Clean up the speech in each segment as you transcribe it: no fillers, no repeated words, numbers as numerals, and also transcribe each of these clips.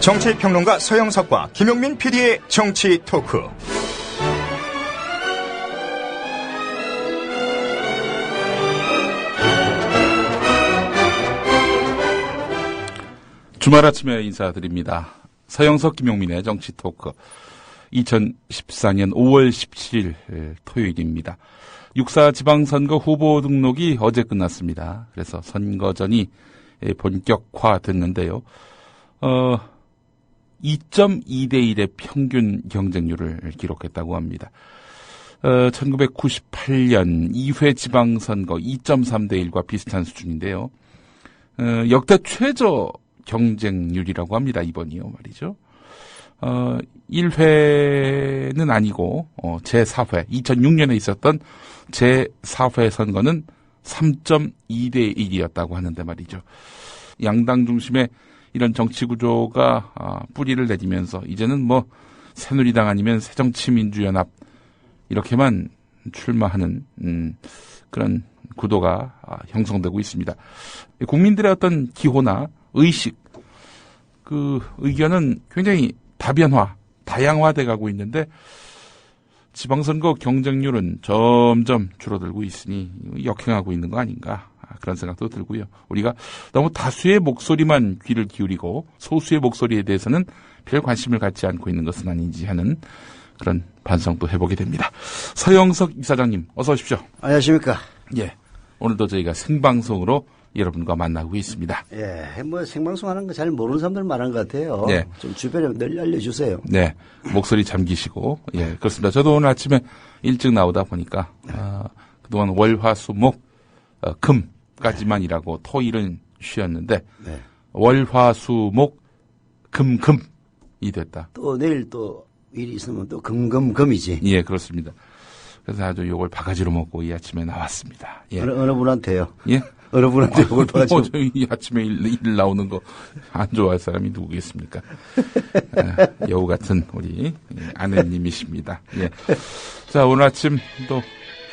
정치평론가 서영석과 김용민 PD의 정치 토크. 주말 아침에 인사드립니다. 서영석, 김용민의 정치 토크. 2014년 5월 17일 토요일입니다. 6.4 지방선거 후보 등록이 어제 끝났습니다. 그래서 선거전이 본격화됐는데요. 2.2대1의 평균 경쟁률을 기록했다고 합니다. 1998년 2회 지방선거 2.3대1과 비슷한 수준인데요. 역대 최저 경쟁률이라고 합니다. 이번이요 말이죠. 1회는 아니고 제4회 2006년에 있었던 제4회 선거는 3.2대1이었다고 하는데 말이죠. 양당 중심의 이런 정치 구조가 뿌리를 내리면서 이제는 뭐 새누리당 아니면 새정치민주연합 이렇게만 출마하는 그런 구도가 형성되고 있습니다. 국민들의 어떤 기호나 의식, 그 의견은 굉장히 다양화돼 가고 있는데 지방선거 경쟁률은 점점 줄어들고 있으니 역행하고 있는 거 아닌가 그런 생각도 들고요. 우리가 너무 다수의 목소리만 귀를 기울이고 소수의 목소리에 대해서는 별 관심을 갖지 않고 있는 것은 아닌지 하는 그런 반성도 해보게 됩니다. 서영석 이사장님 어서 오십시오. 안녕하십니까. 예, 오늘도 저희가 생방송으로 여러분과 만나고 있습니다. 예, 뭐 생방송 하는 거 잘 모르는 사람들 많은 것 같아요. 네. 좀 주변에 널리 알려주세요. 네, 목소리 잠기시고 예, 그렇습니다. 저도 오늘 아침에 일찍 나오다 보니까 그동안 월, 화, 수, 목, 금까지만 일하고 토일은 쉬었는데 네. 월, 화, 수, 목, 금이 됐다. 또 내일 또 일이 있으면 또 금이지. 예, 그렇습니다. 그래서 아주 요걸 바가지로 먹고 이 아침에 나왔습니다. 예. 어느 분한테요? 예? 어느 분한테 요걸 바가지로? 이 아침에 일 나오는 거 안 좋아할 사람이 누구겠습니까? 여우 같은 우리 아내님이십니다. 예. 자, 오늘 아침 또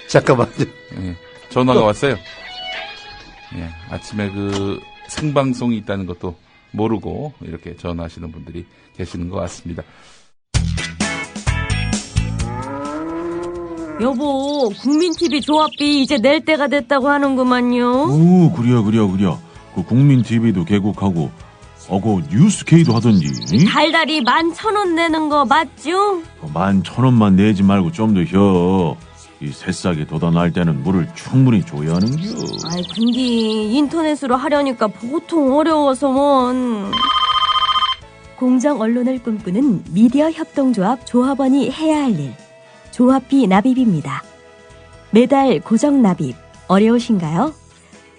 잠깐만요. 예, 전화가 왔어요. 예, 아침에 그 생방송이 있다는 것도 모르고 이렇게 전화하시는 분들이 계시는 것 같습니다. 여보, 국민TV 조합비 이제 낼 때가 됐다고 하는구만요. 오, 그래요. 그 국민TV도 개국하고, 그 뉴스K도 하던지. 달달이 11,000원 내는 거 맞죠? 11,000원만 내지 말고 좀 더 혀. 이 새싹이 돋아날 때는 물을 충분히 줘야 하는겨. 아이, 근데 인터넷으로 하려니까 보통 어려워서 뭔. 공정 언론을 꿈꾸는 미디어 협동조합 조합원이 해야 할 일. 조합비 납입입니다. 매달 고정 납입 어려우신가요?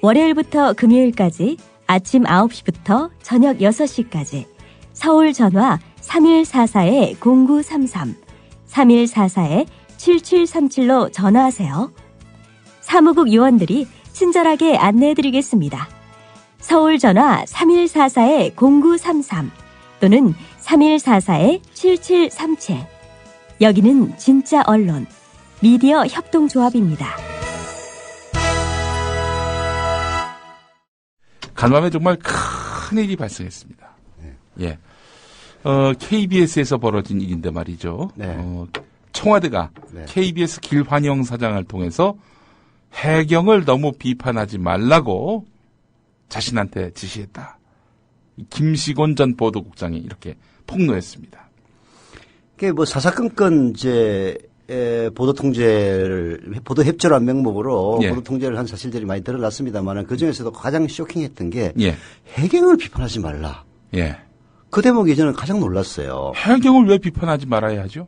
월요일부터 금요일까지 아침 9시부터 저녁 6시까지 서울 전화 3144-0933 3144-7737로 전화하세요. 사무국 요원들이 친절하게 안내해드리겠습니다. 서울 전화 3144-0933 또는 3144-7737 여기는 진짜 언론, 미디어 협동조합입니다. 간밤에 정말 큰 일이 발생했습니다. 예. KBS에서 벌어진 일인데 말이죠. 네. 청와대가 네. KBS 길환영 사장을 통해서 해경을 너무 비판하지 말라고 자신한테 지시했다. 김시곤 전 보도국장이 이렇게 폭로했습니다. 그게 뭐 사사건건 이제 보도 협조란 명목으로 예. 보도 통제를 한 사실들이 많이 드러났습니다만 그 중에서도 가장 쇼킹했던 게 예. 해경을 비판하지 말라. 예. 그 대목이 저는 가장 놀랐어요. 해경을 왜 비판하지 말아야 하죠?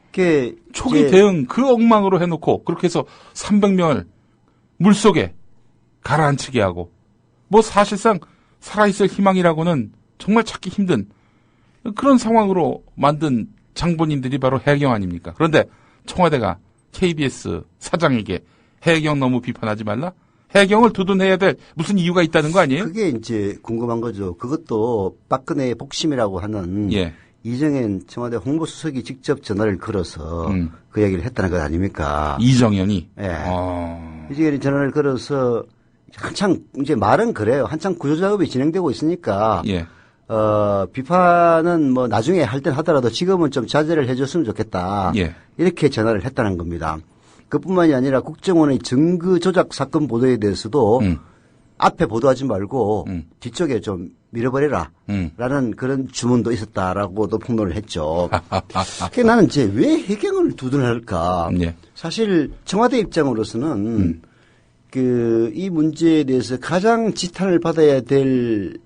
그게 초기 대응 그 엉망으로 해놓고 그렇게 해서 300명을 물속에 가라앉히게 하고 뭐 사실상 살아있을 희망이라고는 정말 찾기 힘든 그런 상황으로 만든 장본인들이 바로 해경 아닙니까? 그런데 청와대가 KBS 사장에게 해경 너무 비판하지 말라? 해경을 두둔해야 될 무슨 이유가 있다는 거 아니에요? 그게 이제 궁금한 거죠. 그것도 박근혜의 복심이라고 하는 예. 이정현 청와대 홍보수석이 직접 전화를 걸어서 그 얘기를 했다는 것 아닙니까? 이정현이? 예. 이정현이 전화를 걸어서 한창 이제 말은 그래요. 한창 구조 작업이 진행되고 있으니까 예. 비판은 뭐 나중에 할 땐 하더라도 지금은 좀 자제를 해줬으면 좋겠다. 예. 이렇게 전화를 했다는 겁니다. 그뿐만이 아니라 국정원의 증거 조작 사건 보도에 대해서도 앞에 보도하지 말고 뒤쪽에 좀 밀어버려라. 라는 그런 주문도 있었다라고도 폭로를 했죠. 그러니까 나는 이제 왜 해경을 두둔할까? 예. 사실 청와대 입장으로서는 이 문제에 대해서 가장 지탄을 받아야 될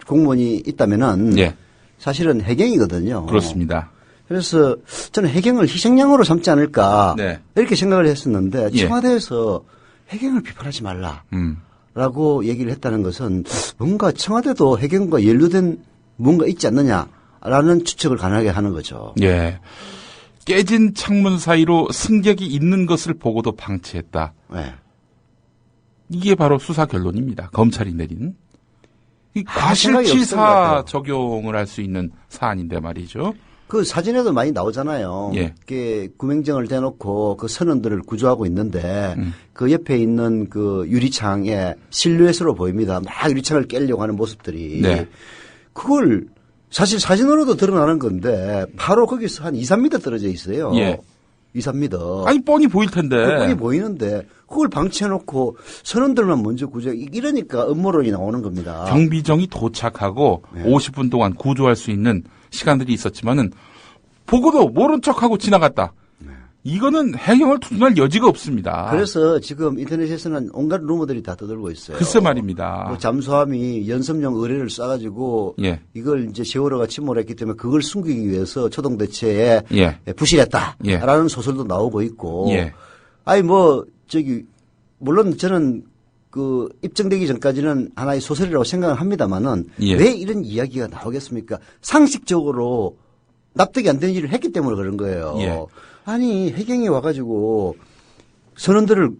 공무원이 있다면은 예. 사실은 해경이거든요. 그렇습니다. 그래서 저는 해경을 희생양으로 삼지 않을까 네. 이렇게 생각을 했었는데 예. 청와대에서 해경을 비판하지 말라라고 얘기를 했다는 것은 뭔가 청와대도 해경과 연루된 뭔가 있지 않느냐라는 추측을 가능하게 하는 거죠. 예. 깨진 창문 사이로 승객이 있는 것을 보고도 방치했다. 네. 이게 바로 수사 결론입니다. 검찰이 내린. 이 생각이 없었던 것 과실치사 같아요. 적용을 할 수 있는 사안인데 말이죠. 그 사진에도 많이 나오잖아요. 예. 이렇게 구명정을 대놓고 그 선원들을 구조하고 있는데 그 옆에 있는 그 유리창에 실루엣으로 보입니다. 막 유리창을 깨려고 하는 모습들이. 네. 그걸 사실 사진으로도 드러나는 건데 바로 거기서 한 2, 3m 떨어져 있어요. 예. 2, 3m. 아니 뻔히 보일 텐데. 뻔히 보이는데 그걸 방치해놓고 선원들만 먼저 구조 이러니까 음모론이 나오는 겁니다. 경비정이 도착하고 네. 50분 동안 구조할 수 있는 시간들이 있었지만은 보고도 모른 척하고 지나갔다. 이거는 해경을 투둔할 여지가 없습니다. 그래서 지금 인터넷에서는 온갖 루머들이 다 떠들고 있어요. 글쎄 말입니다. 뭐 잠수함이 연습용 의뢰를 쏴가지고 예. 이걸 이제 세월호가 침몰했기 때문에 그걸 숨기기 위해서 초동 대체에 예. 부실했다라는 소설도 나오고 있고. 예. 아니 물론 저는 그 입증되기 전까지는 하나의 소설이라고 생각을 합니다만은 예. 왜 이런 이야기가 나오겠습니까? 상식적으로 납득이 안 되는 일을 했기 때문에 그런 거예요. 예. 아니 해경이 와가지고 선원들을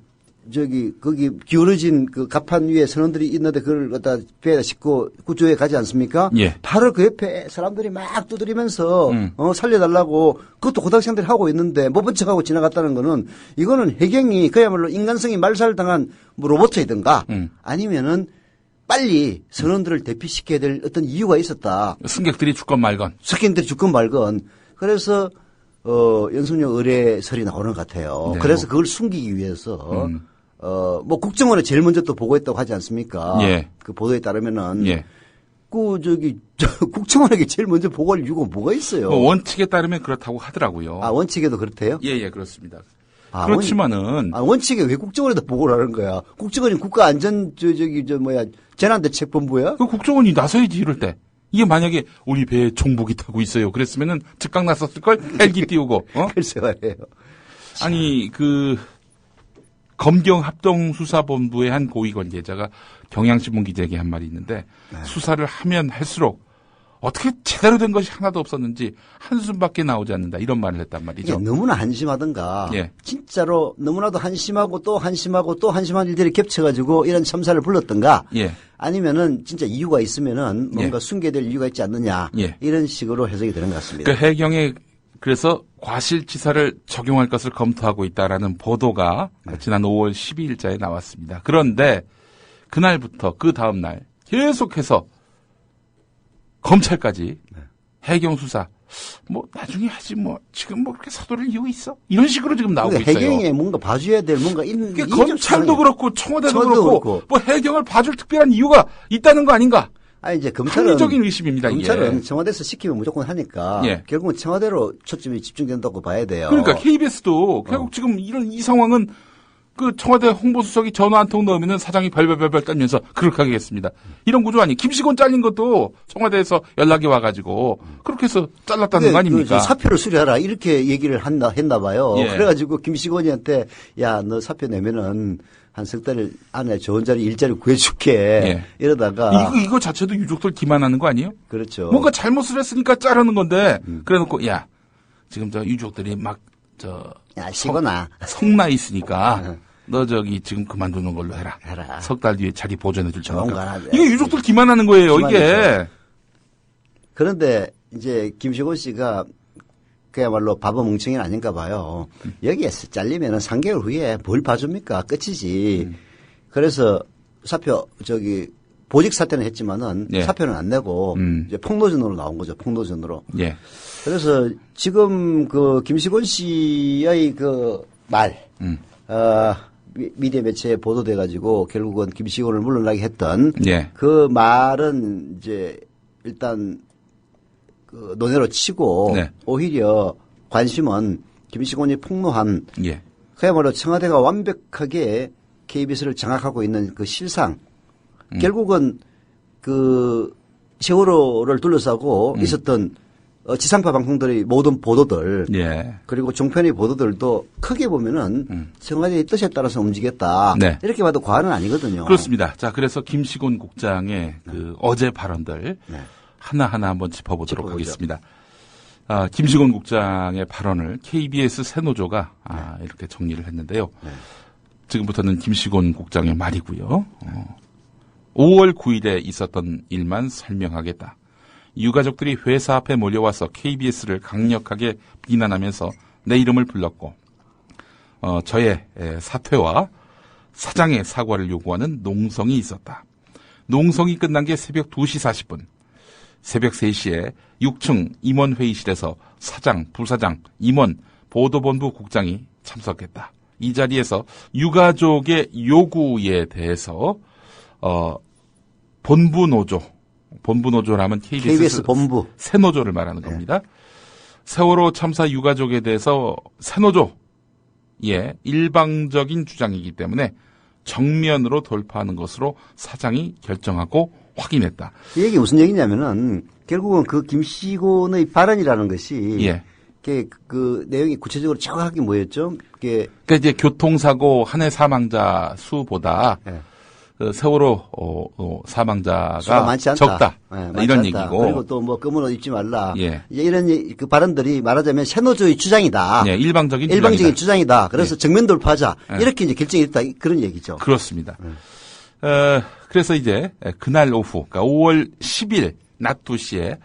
거기 기울어진 그 갑판 위에 선원들이 있는데 그걸 갖다 배에다 싣고 구조해 가지 않습니까? 예. 바로 그 옆에 사람들이 막 두드리면서 살려달라고 그것도 고등학생들이 하고 있는데 못 본 척하고 지나갔다는 거는 이거는 해경이 그야말로 인간성이 말살당한 뭐 로봇이든가 아니면은 빨리 선원들을 대피시켜야 될 어떤 이유가 있었다. 승객들이 죽건 말건. 스킨들이 죽건 말건. 그래서 연습용 의뢰설이 나오는 것 같아요. 네. 그래서 그걸 숨기기 위해서 뭐 국정원에 제일 먼저 또 보고했다고 하지 않습니까? 예. 그 보도에 따르면은 예. 국정원에게 제일 먼저 보고할 이유가 뭐가 있어요? 뭐 원칙에 따르면 그렇다고 하더라고요. 아 원칙에도 그렇대요? 예, 그렇습니다. 아, 그렇지만은 원칙에 왜 국정원에다 보고를 하는 거야? 국정원이 국가안전 재난대책본부야? 그 국정원이 나서야지 이럴 때. 이게 만약에 우리 배에 종복이 타고 있어요. 그랬으면은 즉각 나섰을 걸 헬기 띄우고. 글쎄 말이에요. 아니 검경합동수사본부의 한 고위 관계자가 경향신문 기자에게 한 말이 있는데 수사를 하면 할수록 어떻게 제대로 된 것이 하나도 없었는지 한숨밖에 나오지 않는다 이런 말을 했단 말이죠. 이게 너무나 한심하던가 예. 진짜로 너무나도 한심하고 또 한심하고 또 한심한 일들이 겹쳐가지고 이런 참사를 불렀던가 예. 아니면은 진짜 이유가 있으면은 뭔가 예. 숨겨야 될 이유가 있지 않느냐 예. 이런 식으로 해석이 되는 것 같습니다. 그 해경에 그래서 과실치사를 적용할 것을 검토하고 있다라는 보도가 지난 5월 12일자에 나왔습니다. 그런데 그날부터 그 다음 날 계속해서 검찰까지 해경 수사 뭐 나중에 하지 뭐 지금 뭐 그렇게 서두를 이유가 있어? 이런 식으로 지금 나오고 있어요. 해경에 뭔가 봐줘야 될 뭔가 있는 검찰도 그렇고 청와대도 청와대도 그렇고 그렇고. 뭐 해경을 봐줄 특별한 이유가 있다는 거 아닌가? 아니 이제 검찰은 합리적인 의심입니다. 검찰은 이게. 청와대에서 시키면 무조건 하니까 예. 결국은 청와대로 초점이 집중된다고 봐야 돼요. 그러니까 KBS도 결국 지금 이 상황은 그 청와대 홍보수석이 전화 한 통 넣으면은 사장이 별별별별 떨면서 그렇게 하겠습니다. 이런 구조 아니? 김시곤 잘린 것도 청와대에서 연락이 와가지고 그렇게 해서 잘랐다는 거 아닙니까? 사표를 수리하라 이렇게 얘기를 했나 봐요. 예. 그래가지고 김시곤이한테 야 너 사표 내면은 한 석 달 안에 좋은 자리 일자리 구해줄게 예. 이러다가 이거 자체도 유족들 기만하는 거 아니에요? 그렇죠. 뭔가 잘못을 했으니까 자르는 건데 그래놓고 야 지금 저 유족들이 야 시곤아 성나 있으니까 너 지금 그만두는 걸로 해라. 석 달 뒤에 자리 보존해 줄 좋은 테니까. 거나 이게 유족들 기만하는 거예요. 이게. 기만이죠. 그런데 이제 김시곤 씨가 그야말로 바보 멍청이는 아닌가 봐요. 여기에서 잘리면은 3개월 후에 뭘 봐줍니까? 끝이지. 그래서 사표 보직 사퇴는 했지만은 예. 사표는 안 내고 이제 폭로전으로 나온 거죠. 폭로전으로. 예. 그래서 지금 그 김시곤 씨의 그 말, 미디어 매체에 보도돼 가지고 결국은 김시곤을 물러나게 했던 예. 그 말은 이제 일단 그 논외로 치고 네. 오히려 관심은 김시곤이 폭로한 예. 그야말로 청와대가 완벽하게 KBS를 장악하고 있는 그 실상 결국은 그 세월호를 둘러싸고 있었던 지상파 방송들의 모든 보도들 예. 그리고 종편의 보도들도 크게 보면은 청와대의 뜻에 따라서 움직였다. 네. 이렇게 봐도 과언은 아니거든요. 그렇습니다. 자, 그래서 김시곤 국장의 그 어제 발언들 네. 하나하나 한번 짚어보도록 짚어보죠. 하겠습니다. 김시곤 국장의 발언을 KBS 새노조가 이렇게 정리를 했는데요. 네. 지금부터는 김시곤 국장의 말이고요. 5월 9일에 있었던 일만 설명하겠다. 유가족들이 회사 앞에 몰려와서 KBS를 강력하게 비난하면서 내 이름을 불렀고 저의 사퇴와 사장의 사과를 요구하는 농성이 있었다. 농성이 끝난 게 새벽 2시 40분. 새벽 3시에 6층 임원회의실에서 사장, 부사장, 임원, 보도본부 국장이 참석했다. 이 자리에서 유가족의 요구에 대해서 본부노조라면 KBS 본부. 새노조를 말하는 겁니다. 세월호 참사 유가족에 대해서 새노조의 일방적인 주장이기 때문에 정면으로 돌파하는 것으로 사장이 결정하고 확인했다. 이 얘기 무슨 얘기냐면은 결국은 그 김시곤의 발언이라는 것이 예. 그 내용이 구체적으로 정확하게 뭐였죠? 그러니까 이제 교통사고 한 해 사망자 수보다 예. 그 세월호 사망자가 수가 많지 않다. 적다. 네, 많지 이런 않다. 얘기고. 그리고 또 뭐 검은 옷 입지 말라. 예. 이제 이런 그 발언들이 말하자면 새노조의 주장이다. 예, 일방적인 주장이다. 그래서 예. 정면 돌파하자. 예. 이렇게 이제 결정이 됐다. 그런 얘기죠. 그렇습니다. 그래서 이제 그날 오후, 그러니까 5월 10일 낮 2시에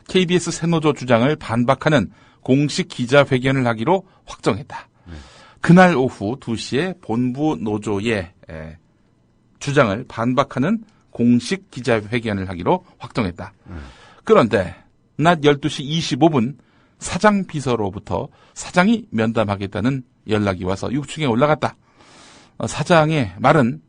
KBS 새노조 주장을 반박하는 공식 기자회견을 하기로 확정했다. 그날 오후 2시에 본부 노조의 주장을 반박하는 공식 기자회견을 하기로 확정했다. 그런데 낮 12시 25분 사장 비서로부터 사장이 면담하겠다는 연락이 와서 6층에 올라갔다. 사장의 말은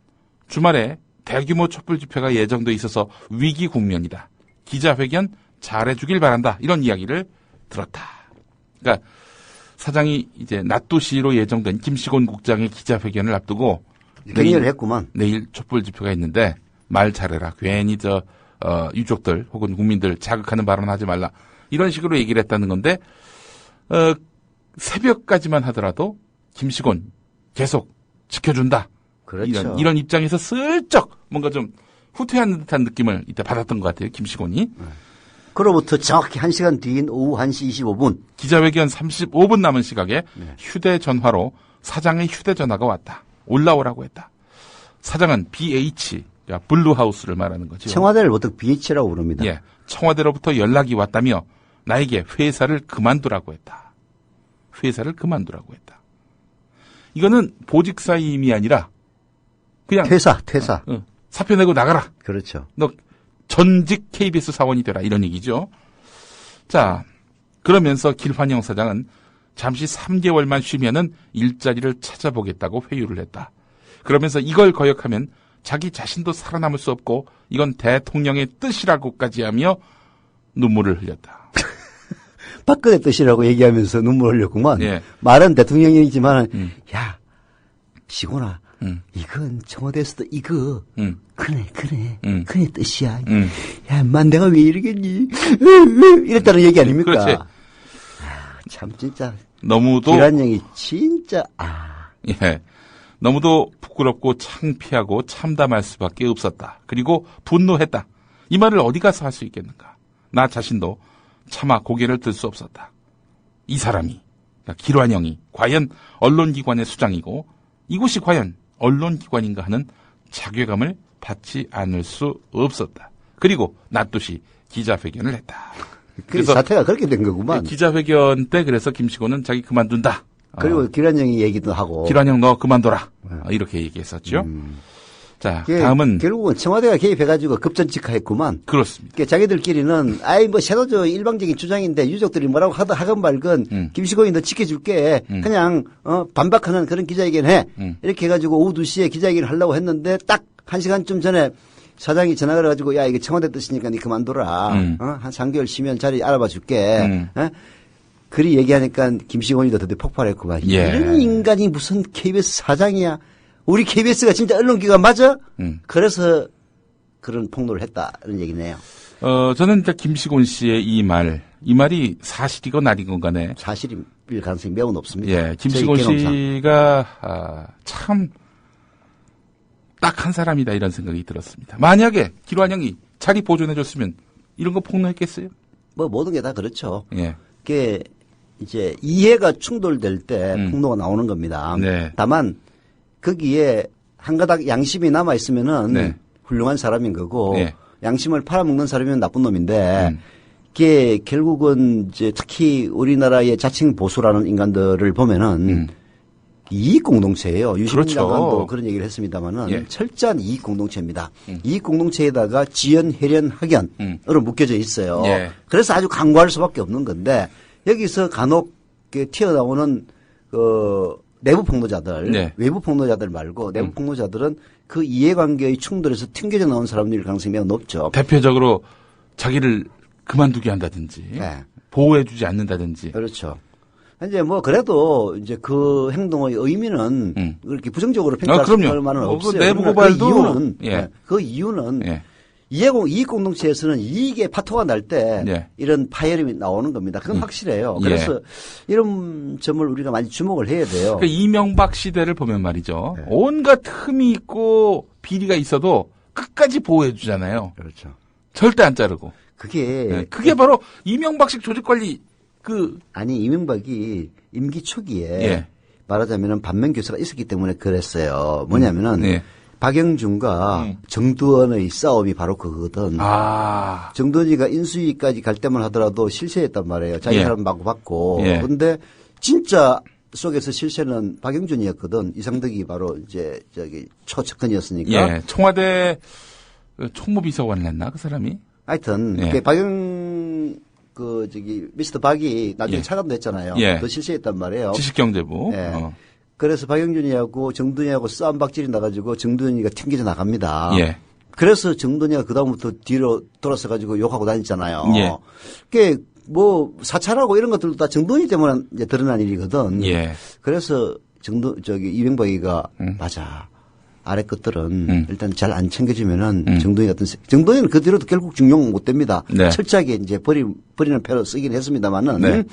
주말에 대규모 촛불 집회가 예정돼 있어서 위기 국면이다. 기자회견 잘해주길 바란다. 이런 이야기를 들었다. 그러니까 사장이 이제 낮 2시로 예정된 김시곤 국장의 기자회견을 앞두고 격려를 했구만. 내일 촛불 집회가 있는데 말 잘해라. 괜히 유족들 혹은 국민들 자극하는 발언하지 말라. 이런 식으로 얘기를 했다는 건데 새벽까지만 하더라도 김시곤 계속 지켜준다. 그렇죠. 이런 입장에서 슬쩍 뭔가 좀 후퇴하는 듯한 느낌을 이때 받았던 것 같아요. 김시곤이. 그로부터 정확히 1시간 뒤인 오후 1시 25분. 기자회견 35분 남은 시각에 휴대전화로 사장의 휴대전화가 왔다. 올라오라고 했다. 사장은 BH, 블루하우스를 말하는 거죠. 청와대를 보통 BH라고 부릅니다. 예, 청와대로부터 연락이 왔다며 나에게 회사를 그만두라고 했다. 회사를 그만두라고 했다. 이거는 보직사임이 아니라 그냥 퇴사. 사표 내고 나가라. 그렇죠. 너 전직 KBS 사원이 되라 이런 얘기죠. 자, 그러면서 길환영 사장은 잠시 3개월만 쉬면은 일자리를 찾아보겠다고 회유를 했다. 그러면서 이걸 거역하면 자기 자신도 살아남을 수 없고 이건 대통령의 뜻이라고까지 하며 눈물을 흘렸다. 박근혜 뜻이라고 얘기하면서 눈물 흘렸구만. 예. 말은 대통령이지만 야 시곤아 이건 청와대에서도 이거 큰애 뜻이야. 야, 만 내가 왜 이러겠니? 이랬다는 얘기 아닙니까? 그렇지. 참 진짜 너무도 기란형이 진짜 예. 너무도 부끄럽고 창피하고 참담할 수밖에 없었다. 그리고 분노했다. 이 말을 어디 가서 할 수 있겠는가? 나 자신도 차마 고개를 들 수 없었다. 이 사람이, 그러니까 길환영이 과연 언론기관의 수장이고 이곳이 과연 언론기관인가 하는 자괴감을 받지 않을 수 없었다. 그리고 낮2시 기자회견을 했다. 그래서 사태가 그렇게 된 거구만. 기자회견 때 그래서 김시곤은 자기 그만둔다. 그리고 기란형이 얘기도 하고. 길환영 너 그만둬라. 이렇게 얘기했었죠. 자, 다음은 결국은 청와대가 개입해가지고 급전직하했구만. 그렇습니다. 그러니까 자기들끼리는 뭐 새로저 일방적인 주장인데 유족들이 뭐라고 하건 말건 김시곤이 너 지켜줄게. 그냥 반박하는 그런 기자회견해. 이렇게 해가지고 오후 2시에 기자회견을 하려고 했는데 딱 1시간쯤 전에 사장이 전화를 해가지고 야 이게 청와대 뜻이니까 니 그만둬라. 한 3개월 쉬면 자리 알아봐 줄게. 그리 얘기하니까 김시곤이도 드디어 폭발했구만. 예. 이런 인간이 무슨 KBS 사장이야. 우리 KBS가 진짜 언론기관 맞아? 그래서 그런 폭로를 했다는 얘기네요. 저는 이제 김시곤 씨의 이 말이 사실이건 아니건 간에 사실일 가능성이 매우 높습니다. 예, 김시곤 씨가 참 딱한 사람이다 이런 생각이 들었습니다. 만약에 기관장이 자기 보존해줬으면 이런 거 폭로했겠어요? 뭐 모든 게 다 그렇죠. 예. 그게 이제 이해가 충돌될 때 폭로가 나오는 겁니다. 네. 다만 거기에 한 가닥 양심이 남아 있으면은 네. 훌륭한 사람인 거고 네. 양심을 팔아먹는 사람이면 나쁜 놈인데 그게 결국은 이제 특히 우리나라의 자칭 보수라는 인간들을 보면은 이익 공동체예요. 유시민 그렇죠. 장관도 그런 얘기를 했습니다만은 예. 철저한 이익 공동체입니다. 이익 공동체에다가 지연, 혈연, 학연으로 묶여져 있어요. 예. 그래서 아주 강구할 수밖에 없는 건데 여기서 간혹 튀어나오는 내부 폭로자들, 네. 외부 폭로자들 말고 내부 폭로자들은 그 이해관계의 충돌에서 튕겨져 나온 사람들일 가능성이 매우 높죠. 대표적으로 자기를 그만두게 한다든지 네. 보호해주지 않는다든지. 그렇죠. 이제 뭐 그래도 이제 그 행동의 의미는 그렇게 부정적으로 평가할 만은 없어요. 내부 고발도 그 이유는 예. 이익 공동체에서는 이익의 파토가 날 때 예. 이런 파열음이 나오는 겁니다. 그건 확실해요. 그래서 이런 점을 우리가 많이 주목을 해야 돼요. 그러니까 이명박 시대를 보면 말이죠. 네. 온갖 흠이 있고 비리가 있어도 끝까지 보호해 주잖아요. 그렇죠. 절대 안 자르고. 그게 바로 이명박식 조직관리 아니 이명박이 임기 초기에 예. 말하자면은 반면 교사가 있었기 때문에 그랬어요. 뭐냐면은 예. 박영준과 정두원의 싸움이 바로 그거거든. 정두원이가 인수위까지 갈 때만 하더라도 실세했단 말이에요. 자기 예. 사람 마구 받고. 예. 그런데 진짜 속에서 실세는 박영준이었거든. 이상덕이 바로 이제 초측근이었으니까. 예. 청와대 총무비서관을 했나 그 사람이? 하여튼 예. 미스터 박이 나중에 예. 차관도 했잖아요. 예. 더 실세했단 말이에요. 지식경제부. 예. 그래서 박영준이하고 정두원이하고 싸움박질이 나가지고 정두원이가 튕겨져 나갑니다. 예. 그래서 정두원이가 그다음부터 뒤로 돌아서 가지고 욕하고 다녔잖아요. 예. 그게 뭐 사찰하고 이런 것들도 다 정두원이 때문에 이제 드러난 일이거든. 예. 그래서 이명박이가 맞아. 아래 것들은 일단 잘 안 챙겨주면은 정동이 그 뒤로도 결국 중용 못 됩니다. 네. 철저하게 이제 버리는 패로 쓰긴 했습니다만은 네.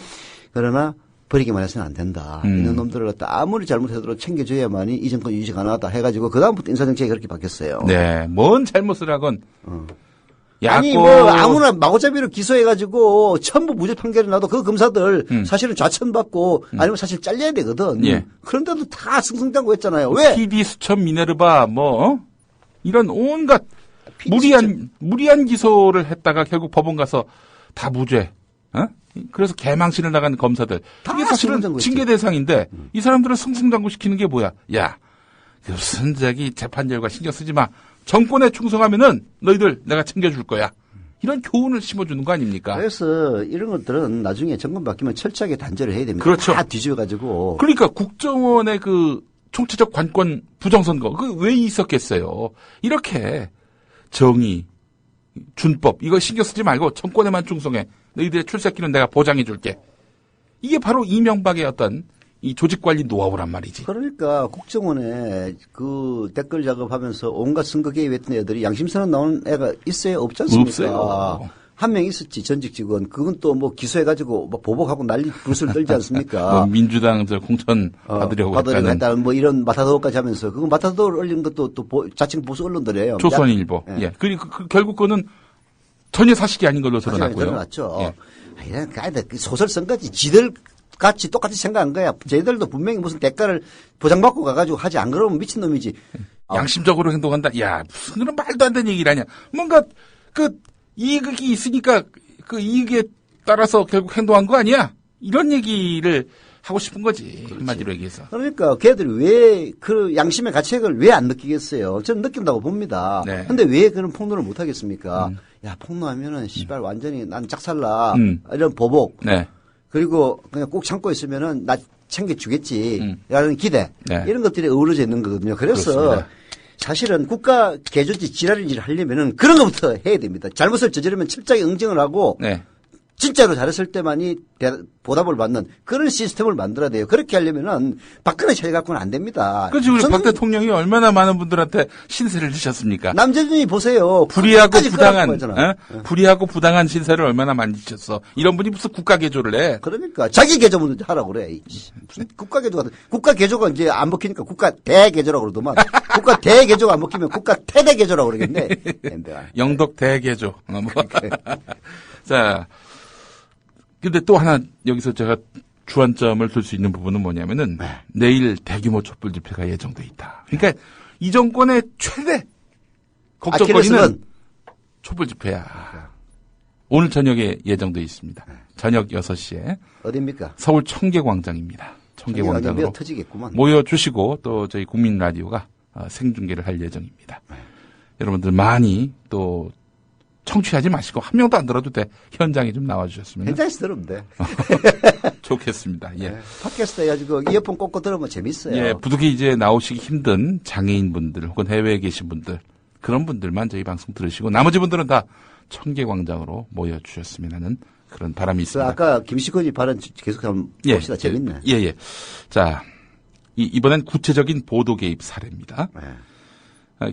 그러나 버리기만 해서는 안 된다. 이런 놈들을 갖다 아무리 잘못해도 챙겨줘야만이 이 정권 유지 가능하다 해가지고 그다음부터 인사정책이 그렇게 바뀌었어요. 네. 뭔 잘못을 하건. 아니 뭐 아무나 마구잡이로 기소해가지고 전부 무죄 판결이 나도 그 검사들 사실은 좌천받고 아니면 사실 잘려야 되거든. 예. 그런데도 다 승승장구했잖아요. 왜? PD 수첩 미네르바 이런 온갖 무리한 기소를 했다가 결국 법원 가서 다 무죄. 그래서 개망신을 나가는 검사들. 이게 사실은 징계 대상인데 이 사람들을 승승장구 시키는 게 뭐야? 야, 무슨 재판 결과 신경 쓰지 마. 정권에 충성하면은 너희들 내가 챙겨줄 거야. 이런 교훈을 심어주는 거 아닙니까? 그래서 이런 것들은 나중에 정권 바뀌면 철저하게 단절을 해야 됩니다. 그렇죠. 다 뒤집어가지고. 그러니까 국정원의 총체적 관권 부정선거 왜 있었겠어요? 이렇게 정의, 준법 이거 신경 쓰지 말고 정권에만 충성해. 너희들의 출세길은 내가 보장해 줄게. 이게 바로 이명박의 어떤 이 조직관리 노하우란 말이지. 그러니까 국정원에 그 댓글 작업하면서 온갖 선거 개입했던 애들이 양심선언 나온 애가 있어요? 없지 않습니까? 없어요. 한 명 있었지, 전직 직원. 그건 또 뭐 기소해가지고 뭐 보복하고 난리 불술 떨지 않습니까? 민주당 공천 받으려고 했다는 뭐 이런 마타도어까지 하면서 그거 마타도어 올린 것도 또 자칭 보수 언론들이에요. 조선일보. 예. 그리고 결국 그거는 전혀 사실이 아닌 걸로 드러났고요. 드러났죠. 예. 이런 소설 쓴 거지. 지들 같이 똑같이 생각한 거야. 저희들도 분명히 무슨 대가를 보장받고 가가지고 하지 안 그러면 미친놈이지. 양심적으로 행동한다. 야, 무슨 그런 말도 안 되는 얘기를 하냐. 뭔가 이익이 있으니까 그 이익에 따라서 결국 행동한 거 아니야? 이런 얘기를 하고 싶은 거지. 한마디로 얘기해서. 그러니까 걔들이 왜 그 양심의 가책을 왜 안 느끼겠어요? 저는 느낀다고 봅니다. 네. 근데 왜 그런 폭로를 못 하겠습니까? 야, 폭로하면은 씨발 완전히 난 짝살나. 이런 보복. 네. 그리고 그냥 꼭 참고 있으면은 나 챙겨주겠지. 라는 기대. 네. 이런 것들이 어우러져 있는 거거든요. 그래서 그렇습니다. 사실은 국가 개조지 지랄인지를 하려면은 그런 것부터 해야 됩니다. 잘못을 저지르면 철저하게 응징을 하고 네. 진짜로 잘했을 때만이 보답을 받는 그런 시스템을 만들어야 돼요. 그렇게 하려면은 박근혜 차이 갖고는 안 됩니다. 그렇지. 우리 저는 박 대통령이 얼마나 많은 분들한테 신세를 지셨습니까? 남재준이 보세요. 불의하고 끝까지 부당한, 끌어갖고 가잖아. 불의하고 부당한 신세를 얼마나 많이 지셨어. 이런 분이 무슨 국가 개조를 해? 그러니까 자기 개조문 하라고 그래. 무슨 국가 개조가 국가 개조가 이제 안 먹히니까 국가 대개조라고 그러더만 국가 대개조가 안 먹히면 국가 태대 개조라고 그러겠네. 영덕 대개조. 자, 근데 또 하나 여기서 제가 주안점을 둘 수 있는 부분은 뭐냐면은 내일 대규모 촛불 집회가 예정돼 있다. 그러니까 이 정권의 최대 걱정거리는 촛불 집회야. 오늘 저녁에 예정돼 있습니다. 저녁 6시에 어디입니까? 서울 청계광장입니다. 청계광장으로 터지겠구만. 모여주시고 또 저희 국민 라디오가 생중계를 할 예정입니다. 여러분들 많이 또 청취하지 마시고 한 명도 안 들어도 돼. 현장에 좀 나와주셨으면 현장에서 들으면 돼. 좋겠습니다. 예. 네. 팟캐스트 해가지고 이어폰 꽂고 들으면 재밌어요. 예, 부득이 이제 나오시기 힘든 장애인분들 혹은 해외에 계신 분들 그런 분들만 저희 방송 들으시고 나머지 분들은 다 청계광장으로 모여주셨으면 하는 그런 바람이 있습니다. 아까 김시건이 발언 계속 한번 봅시다. 재밌네. 예. 자, 이번엔 구체적인 보도 개입 사례입니다.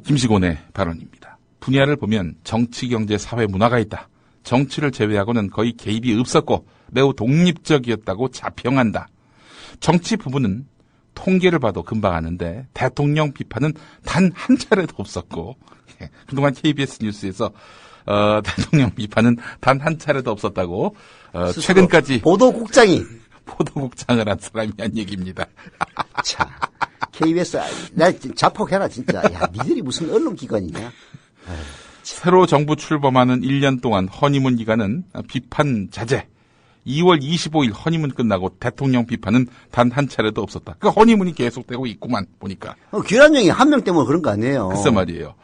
김시곤의 발언입니다. 분야를 보면 정치, 경제, 사회, 문화가 있다. 정치를 제외하고는 거의 개입이 없었고 매우 독립적이었다고 자평한다. 정치 부분은 통계를 봐도 금방 아는데 대통령 비판은 단 한 차례도 없었고 그동안 KBS 뉴스에서 대통령 비판은 단 한 차례도 없었다고 최근까지 보도국장이 보도국장을 한 사람이 한 얘기입니다. 자, KBS 나 자폭해라 진짜. 야, 니들이 무슨 언론기관이냐. 새로 정부 출범하는 1년 동안 허니문 기간은 비판 자제. 2월 25일 허니문 끝나고 대통령 비판은 단 한 차례도 없었다. 그 허니문이 계속되고 있구만 보니까. 귀란형이 한 명 때문에 그런 거 아니에요. 글쎄 말이에요.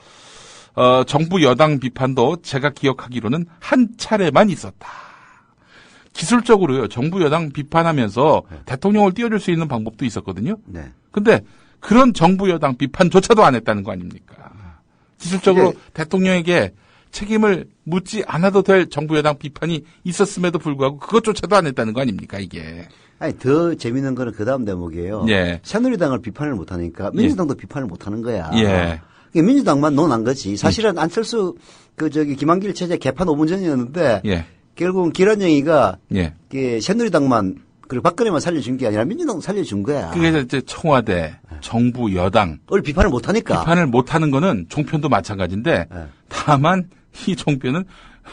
정부 여당 비판도 제가 기억하기로는 한 차례만 있었다. 기술적으로요. 정부 여당 비판하면서 대통령을 띄워줄 수 있는 방법도 있었거든요. 네. 근데 그런 정부 여당 비판조차도 안 했다는 거 아닙니까? 기술적으로 대통령에게 책임을 묻지 않아도 될 정부 여당 비판이 있었음에도 불구하고 그것조차도 안 했다는 거 아닙니까, 이게. 아니, 더 재밌는 거는 그 다음 대목이에요. 예. 새누리당을 비판을 못 하니까 민주당도 비판을 못 하는 거야. 예. 민주당만 논한 거지. 사실은 안철수 김한길 체제 개판 5분 전이었는데 예. 결국은 기란영이가 예. 새누리당만 그리고 박근혜만 살려준 게 아니라 민주당도 살려준 거야. 그게 이제 청와대, 정부, 여당. 을 비판을 못 하니까. 비판을 못 하는 거는 종편도 마찬가지인데 다만 이 종편은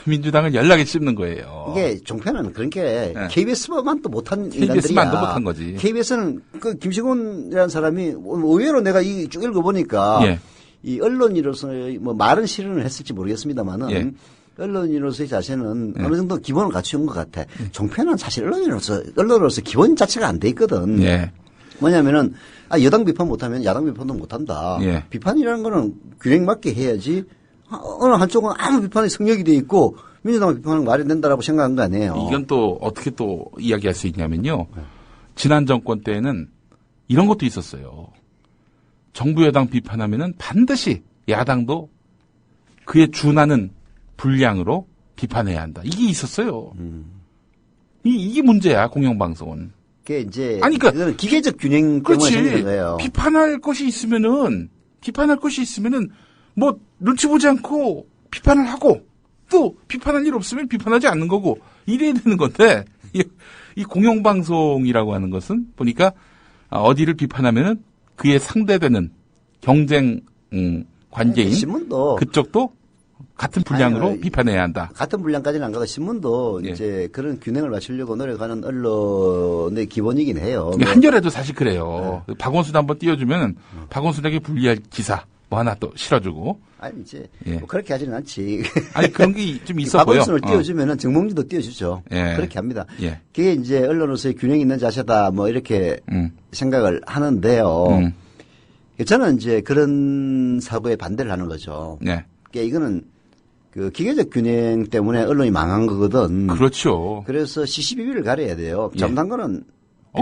민주당을 연락에 씹는 거예요. 이게 종편은 그런 게 KBS만 또 못한 인간들이야. KBS만 또 못한 거지. KBS는 그 김시곤이라는 사람이 의외로 내가 쭉 읽어보니까 이 언론인으로서 뭐 말은 실현을 했을지 모르겠습니다만은 언론인으로서의 자세는 어느 정도 기본을 갖춘 것 같아. 종편은 사실 언론으로서 기본 자체가 안 돼 있거든. 뭐냐면은 여당 비판 못하면 야당 비판도 못한다. 비판이라는 거는 균형 맞게 해야지. 어느 한쪽은 아무 비판의 성역이 돼 있고 민주당 비판은 말이 된다라고 생각한 거 아니에요. 이건 또 어떻게 또 이야기할 수 있냐면요. 지난 정권 때에는 이런 것도 있었어요. 정부 여당 비판하면은 반드시 야당도 그에 준하는 분량으로 비판해야 한다. 이게 있었어요. 이게 문제야, 공영방송은. 그게 이제. 아니, 그러니까. 이거는 기계적 균형 때문에 생기는 거예요. 비판할 것이 있으면은, 뭐, 눈치 보지 않고 비판을 하고, 또 비판할 일 없으면 비판하지 않는 거고, 이래야 되는 건데, 이 공영방송이라고 하는 것은 보니까, 어디를 비판하면은 그에 상대되는 경쟁, 관계인. 신문도. 그쪽도 같은 분량으로 비판해야 한다. 같은 분량까지는 안 가도 신문도 이제 그런 균형을 맞추려고 노력하는 언론의 기본이긴 해요. 한겨레도 사실 그래요. 박원순 한번 띄워주면 박원순에게 불리할 기사 뭐 하나 또 실어주고. 아니 이제 예. 뭐 그렇게 하지는 않지. 아니 그런 게 좀 있어 보여. 밥원순을 띄워주면은 정몽주도 띄워주죠. 예. 그렇게 합니다. 예. 그게 이제 언론으로서의 균형 있는 자세다 뭐 이렇게 생각을 하는데요. 저는 이제 그런 사고에 반대를 하는 거죠. 네. 그러니까 이거는 그 기계적 균형 때문에 언론이 망한 거거든. 그렇죠. 그래서 시시비비를 가려야 돼요. 예. 잘못한 거는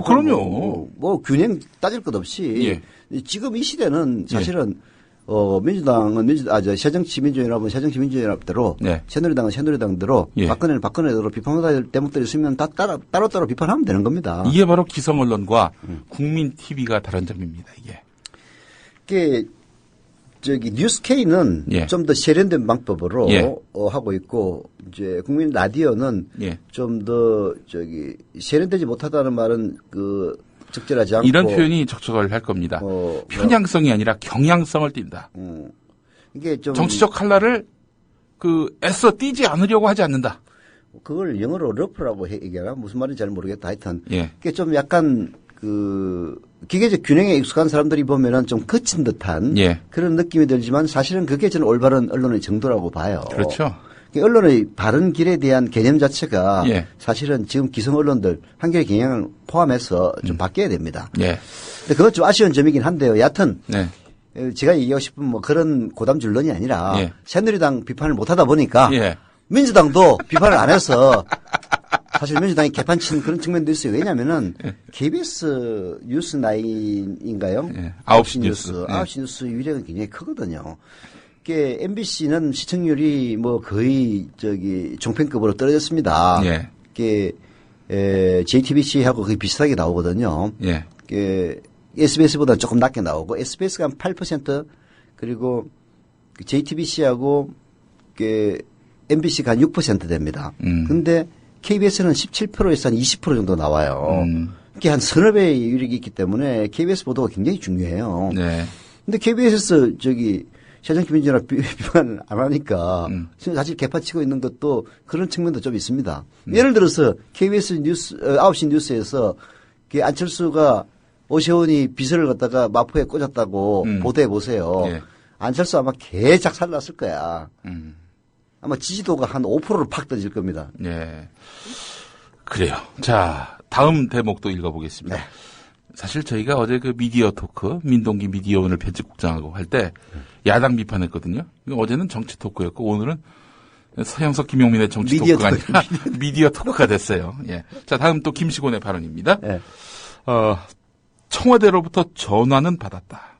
그럼요. 뭐 균형 따질 것 없이 지금 이 시대는 사실은 민주당은 새정치민주연합은 새정치민주연합대로 새누리당은 새누리당대로 박근혜는 박근혜대로 비판받아야 될 대목들이 있으면 다 따로따로 비판하면 되는 겁니다. 이게 바로 기성 언론과 국민 TV가 다른 점입니다. 이게 뉴스K는 좀 더 세련된 방법으로 하고 있고 이제 국민 라디오는 좀 더 세련되지 못하다는 말은 적절하지 않고 이런 표현이 적절할 겁니다. 편향성이 아니라 경향성을 띈다. 이게 좀 정치적 칼날을 애써 띄지 않으려고 하지 않는다. 그걸 영어로 러프라고 얘기하나 무슨 말인지 잘 모르겠다. 하여튼 이게 좀 약간 기계적 균형에 익숙한 사람들이 보면은 좀 거친 듯한 그런 느낌이 들지만 사실은 그게 저는 올바른 언론의 정도라고 봐요. 그렇죠. 언론의 바른 길에 대한 개념 자체가 사실은 지금 기성 언론들 한겨레 경향을 포함해서 좀 바뀌어야 됩니다. 근데 그것 좀 아쉬운 점이긴 한데요. 여하튼 제가 얘기하고 싶은 뭐 그런 고담줄론이 아니라 새누리당 비판을 못하다 보니까 민주당도 비판을 안 해서 사실 민주당이 개판친 그런 측면도 있어요. 왜냐하면은 KBS 뉴스 9인가요? 9시 뉴스. 9시 뉴스 위력은 굉장히 크거든요. MBC는 시청률이 뭐 거의 종편급으로 떨어졌습니다. JTBC하고 거의 비슷하게 나오거든요. SBS보다 조금 낮게 나오고 SBS가 한 8% 그리고 JTBC하고 MBC가 한 6% 됩니다. 근데 KBS는 17%에서 한 20% 정도 나와요. 이게 한 서너 배의 유력이 있기 때문에 KBS 보도가 굉장히 중요해요. 근데 KBS에서 새정치민주연합 비판을 안 하니까 사실 개파치고 있는 것도 그런 측면도 좀 있습니다. 예를 들어서 KBS 뉴스 9시 뉴스에서 안철수가 오세훈이 비서를 갖다가 마포에 꽂았다고 보도해 보세요. 안철수 아마 개작 살났을 거야. 아마 지지도가 한 5%를 팍 떠질 겁니다. 그래요. 자, 다음 대목도 읽어보겠습니다. 사실 저희가 어제 미디어 토크, 민동기 미디어오늘 편집국장하고 할 때 야당 비판했거든요. 어제는 정치 토크였고 오늘은 서영석 김용민의 정치 토크가 아니라 미디어 토크가 됐어요. 자, 다음 또 김시곤의 발언입니다. 청와대로부터 전화는 받았다.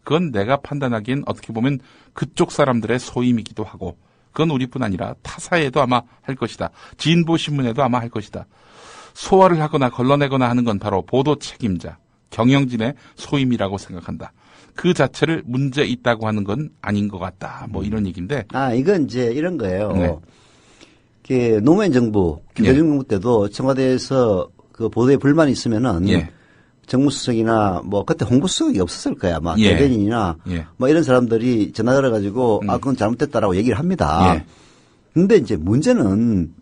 그건 내가 판단하기엔 어떻게 보면 그쪽 사람들의 소임이기도 하고 그건 우리뿐 아니라 타사에도 아마 할 것이다. 진보신문에도 아마 할 것이다. 소화를 하거나 걸러내거나 하는 건 바로 보도 책임자, 경영진의 소임이라고 생각한다. 그 자체를 문제 있다고 하는 건 아닌 것 같다. 뭐 이런 얘기인데. 이건 이제 이런 거예요. 노무현 정부, 김대중 정부 때도 청와대에서 보도에 불만이 있으면은 정무수석이나 뭐 그때 홍보수석이 없었을 거야. 아마 대변인이나 뭐 이런 사람들이 전화 걸어가지고 그건 잘못됐다라고 얘기를 합니다. 근데 이제 문제는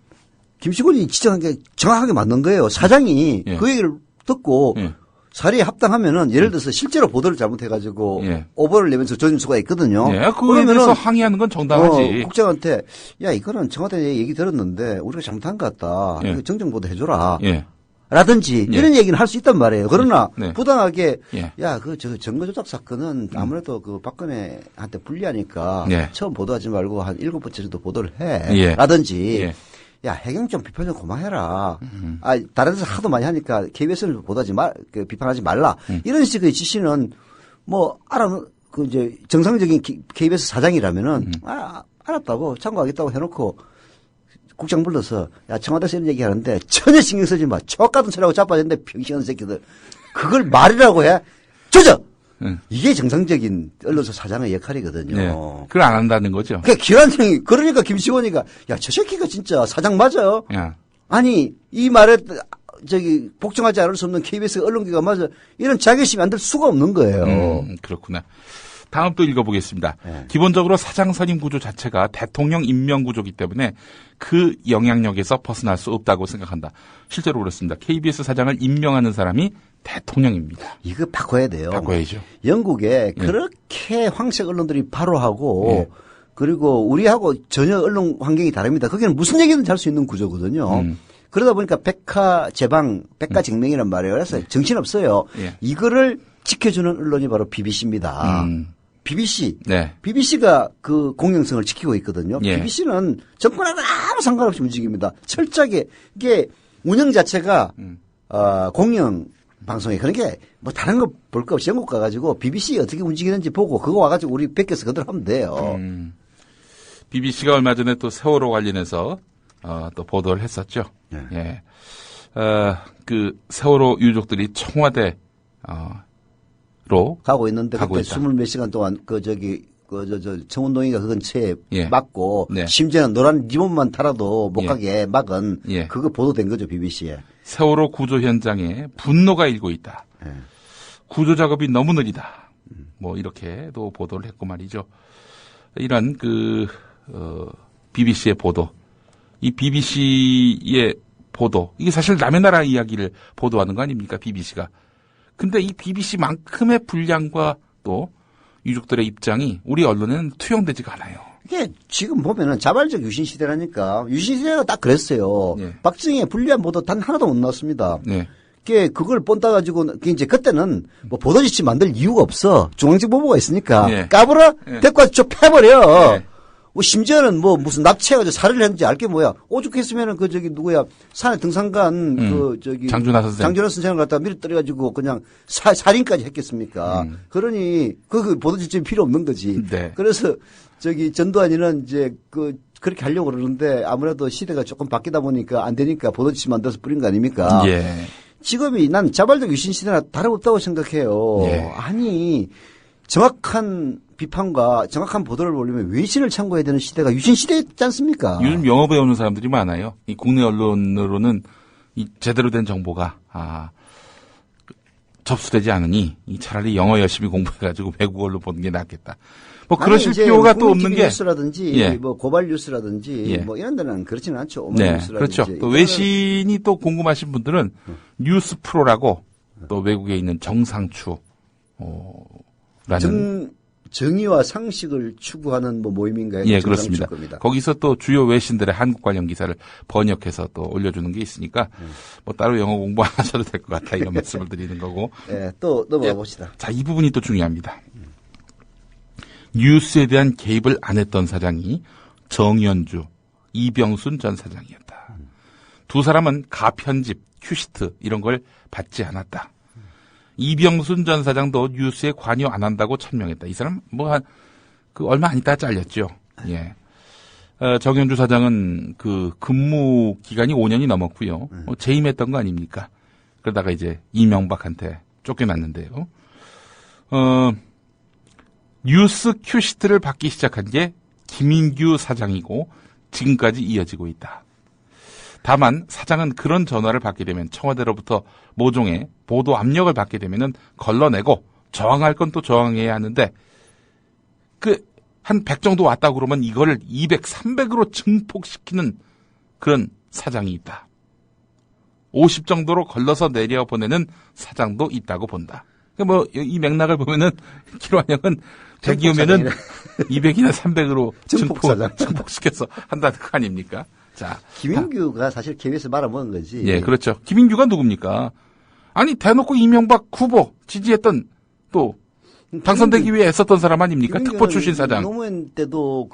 김시곤이 지적한 게 정확하게 맞는 거예요. 사장이 그 얘기를 듣고 사리에 합당하면은 예를 들어서 실제로 보도를 잘못해가지고 오보를 내면서 조짐수가 있거든요. 그러면서 항의하는 건 정당하지. 국장한테 이거는 청와대 얘기 들었는데 우리가 잘못한 것 같다. 이거 정정보도 해줘라. 라든지 이런 얘기는 할 수 있단 말이에요. 그러나 부당하게 정거 조작 사건은 아무래도 박근혜한테 불리하니까 처음 보도하지 말고 한 7번째 정도 보도를 해. 라든지 해경 좀 비판 좀 그만해라. 다른 데서 하도 많이 하니까 KBS를 보도하지 비판하지 말라. 이런 식의 지시는 이제 정상적인 KBS 사장이라면은 알았다고 참고하겠다고 해놓고 국장 불러서 청와대에서 이런 얘기 하는데 전혀 신경 쓰지 마. 척 같은 소리하고 자빠졌는데 병신한 새끼들. 그걸 말이라고 해? 조져! 이게 정상적인 언론사 사장의 역할이거든요. 그걸 안 한다는 거죠. 기란형이, 그러니까 김시곤이가, 저 새끼가 진짜 사장 맞아? 아니, 이 말에, 복종하지 않을 수 없는 KBS 언론기가 맞아. 이런 자괴심이 안 들 수가 없는 거예요. 그렇구나. 다음 또 읽어보겠습니다. 네. 기본적으로 사장 선임 구조 자체가 대통령 임명 구조이기 때문에 그 영향력에서 벗어날 수 없다고 생각한다. 실제로 그렇습니다. KBS 사장을 임명하는 사람이 대통령입니다. 이거 바꿔야 돼요. 바꿔야죠. 영국에 예. 그렇게 황색 언론들이 바로 하고 그리고 우리하고 전혀 언론 환경이 다릅니다. 거기는 무슨 얘기든 할 수 있는 구조거든요. 그러다 보니까 백가쟁명이란 말이에요. 그래서 정신없어요. 예. 이거를 지켜주는 언론이 바로 BBC입니다. BBC. 네. BBC가 그 공영성을 지키고 있거든요. 예. BBC는 정권하고 아무 상관없이 움직입니다. 철저하게 이게 운영 자체가 공영 방송에 그런 게 뭐 다른 거 볼 거 없이 영국 가가지고 BBC 어떻게 움직이는지 보고 그거 와가지고 우리 베껴서 그대로 하면 돼요. BBC가 얼마 전에 또 세월호 관련해서 또 보도를 했었죠. 네. 예. 그 세월호 유족들이 청와대 로 가고 있는데 가고 그때 있다. 20몇 시간 동안 청운동이가 그 근처에 예. 막고 네. 심지어는 노란 리본만 타라도 못 예. 가게 막은 예. 그거 보도된 거죠 BBC에. 세월호 구조 현장에 분노가 일고 있다. 예. 구조 작업이 너무 느리다. 뭐 이렇게도 보도를 했고 말이죠. 이런 BBC의 보도, 이 BBC의 보도, 이게 사실 남의 나라 이야기를 보도하는 거 아닙니까? BBC가. 근데 이 BBC만큼의 분량과 또 유족들의 입장이 우리 언론에는 투영되지가 않아요. 이게 지금 보면은 자발적 유신 시대라니까 유신 시대가 딱 그랬어요. 예. 박정희의 불리한 보도 단 하나도 못 나왔습니다. 네. 그걸 본따 가지고 이제 그때는 뭐 보도지치 만들 이유가 없어. 중앙직 보부가 있으니까 예. 까불어 예. 데리고 와서 쭉 패버려. 예. 뭐 심지어는 뭐 무슨 납치해가지고 살해를 했는지 알게 뭐야. 오죽했으면은 누구야 산에 등산간 장준하 선생. 장준하 선생을 갖다가 밀어 떨어가지고 그냥 살인까지 했겠습니까. 그러니 그 보도지침이 필요 없는 거지. 네. 그래서 전두환이는 이제 그렇게 하려고 그러는데 아무래도 시대가 조금 바뀌다 보니까 안 되니까 보도지침 만들어서 뿌린 거 아닙니까? 예. 지금이 난 자발적 유신 시대나 다름없다고 생각해요. 예. 아니 정확한 비판과 정확한 보도를 보려면 외신을 참고해야 되는 시대가 유신 시대였지 않습니까? 요즘 영어 배우는 사람들이 많아요. 이 국내 언론으로는 이 제대로 된 정보가 접수되지 않으니 차라리 영어 열심히 공부해가지고 외국어로 보는 게 낫겠다. 뭐 그러실 필요가 또 없는 게 뉴스라든지 예. 뭐 고발 뉴스라든지 예. 뭐 이런 데는 그렇지는 않죠. 네, 뉴스라든지. 그렇죠. 또 외신이 또 궁금하신 분들은 뉴스 프로라고 또 외국에 있는 정상추 라는 정의와 상식을 추구하는 뭐 모임인가요? 예, 그렇습니다. 겁니다. 거기서 또 주요 외신들의 한국 관련 기사를 번역해서 또 올려주는 게 있으니까 뭐 따로 영어 공부 안 하셔도 될 것 같다 이런 말씀을 드리는 거고. 예, 또 넘어가 예. 봅시다. 자, 이 부분이 또 중요합니다. 뉴스에 대한 개입을 안 했던 사장이 정연주, 이병순 전 사장이었다. 두 사람은 가편집, 큐시트 이런 걸 받지 않았다. 이병순 전 사장도 뉴스에 관여 안 한다고 천명했다. 이 사람 얼마 안 있다가 잘렸죠. 예. 정연주 사장은 근무 기간이 5년이 넘었고요. 재임했던 거 아닙니까? 그러다가 이제 이명박한테 쫓겨났는데요. 뉴스 큐시트를 받기 시작한 게 김인규 사장이고 지금까지 이어지고 있다. 다만 사장은 그런 전화를 받게 되면 청와대로부터 모종의 보도 압력을 받게 되면은 걸러내고 저항할 건 또 저항해야 하는데 한 100 정도 왔다고 그러면 이거를 200, 300으로 증폭시키는 그런 사장이 있다. 50 정도로 걸러서 내려보내는 사장도 있다고 본다. 뭐 이 맥락을 보면은 기로한영은 100이 오면은 200이나 300으로 증폭시켜서 한다는 거 아닙니까? 자, 김인규가 사실 KBS 말아먹은 거지. 예, 그렇죠. 김인규가 누굽니까? 아니 대놓고 이명박 후보 지지했던 또 당선되기 위해 애썼던 사람 아닙니까? 특보 출신 사장. 노무현 때도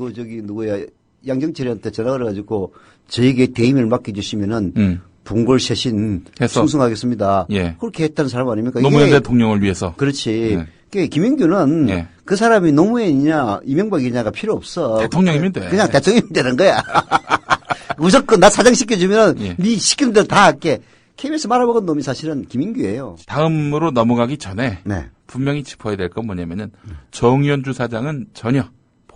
양정철한테 전화 걸어가지고 저에게 대임을 맡겨주시면은 분골쇄신 충성하겠습니다. 예. 그렇게 했다는 사람 아닙니까? 노무현 대통령을 위해서. 그렇지. 김인규는 예. 그 사람이 노무현이냐 이명박이냐가 필요 없어. 대통령이면 돼. 그냥 대통령이면 되는 거야. 무조건 나 사장 시켜주면 예. 네 시키는 대로 다 할게. KBS 말아먹은 놈이 사실은 김인규예요. 다음으로 넘어가기 전에 네. 분명히 짚어야 될 건 뭐냐면은 정연주 사장은 전혀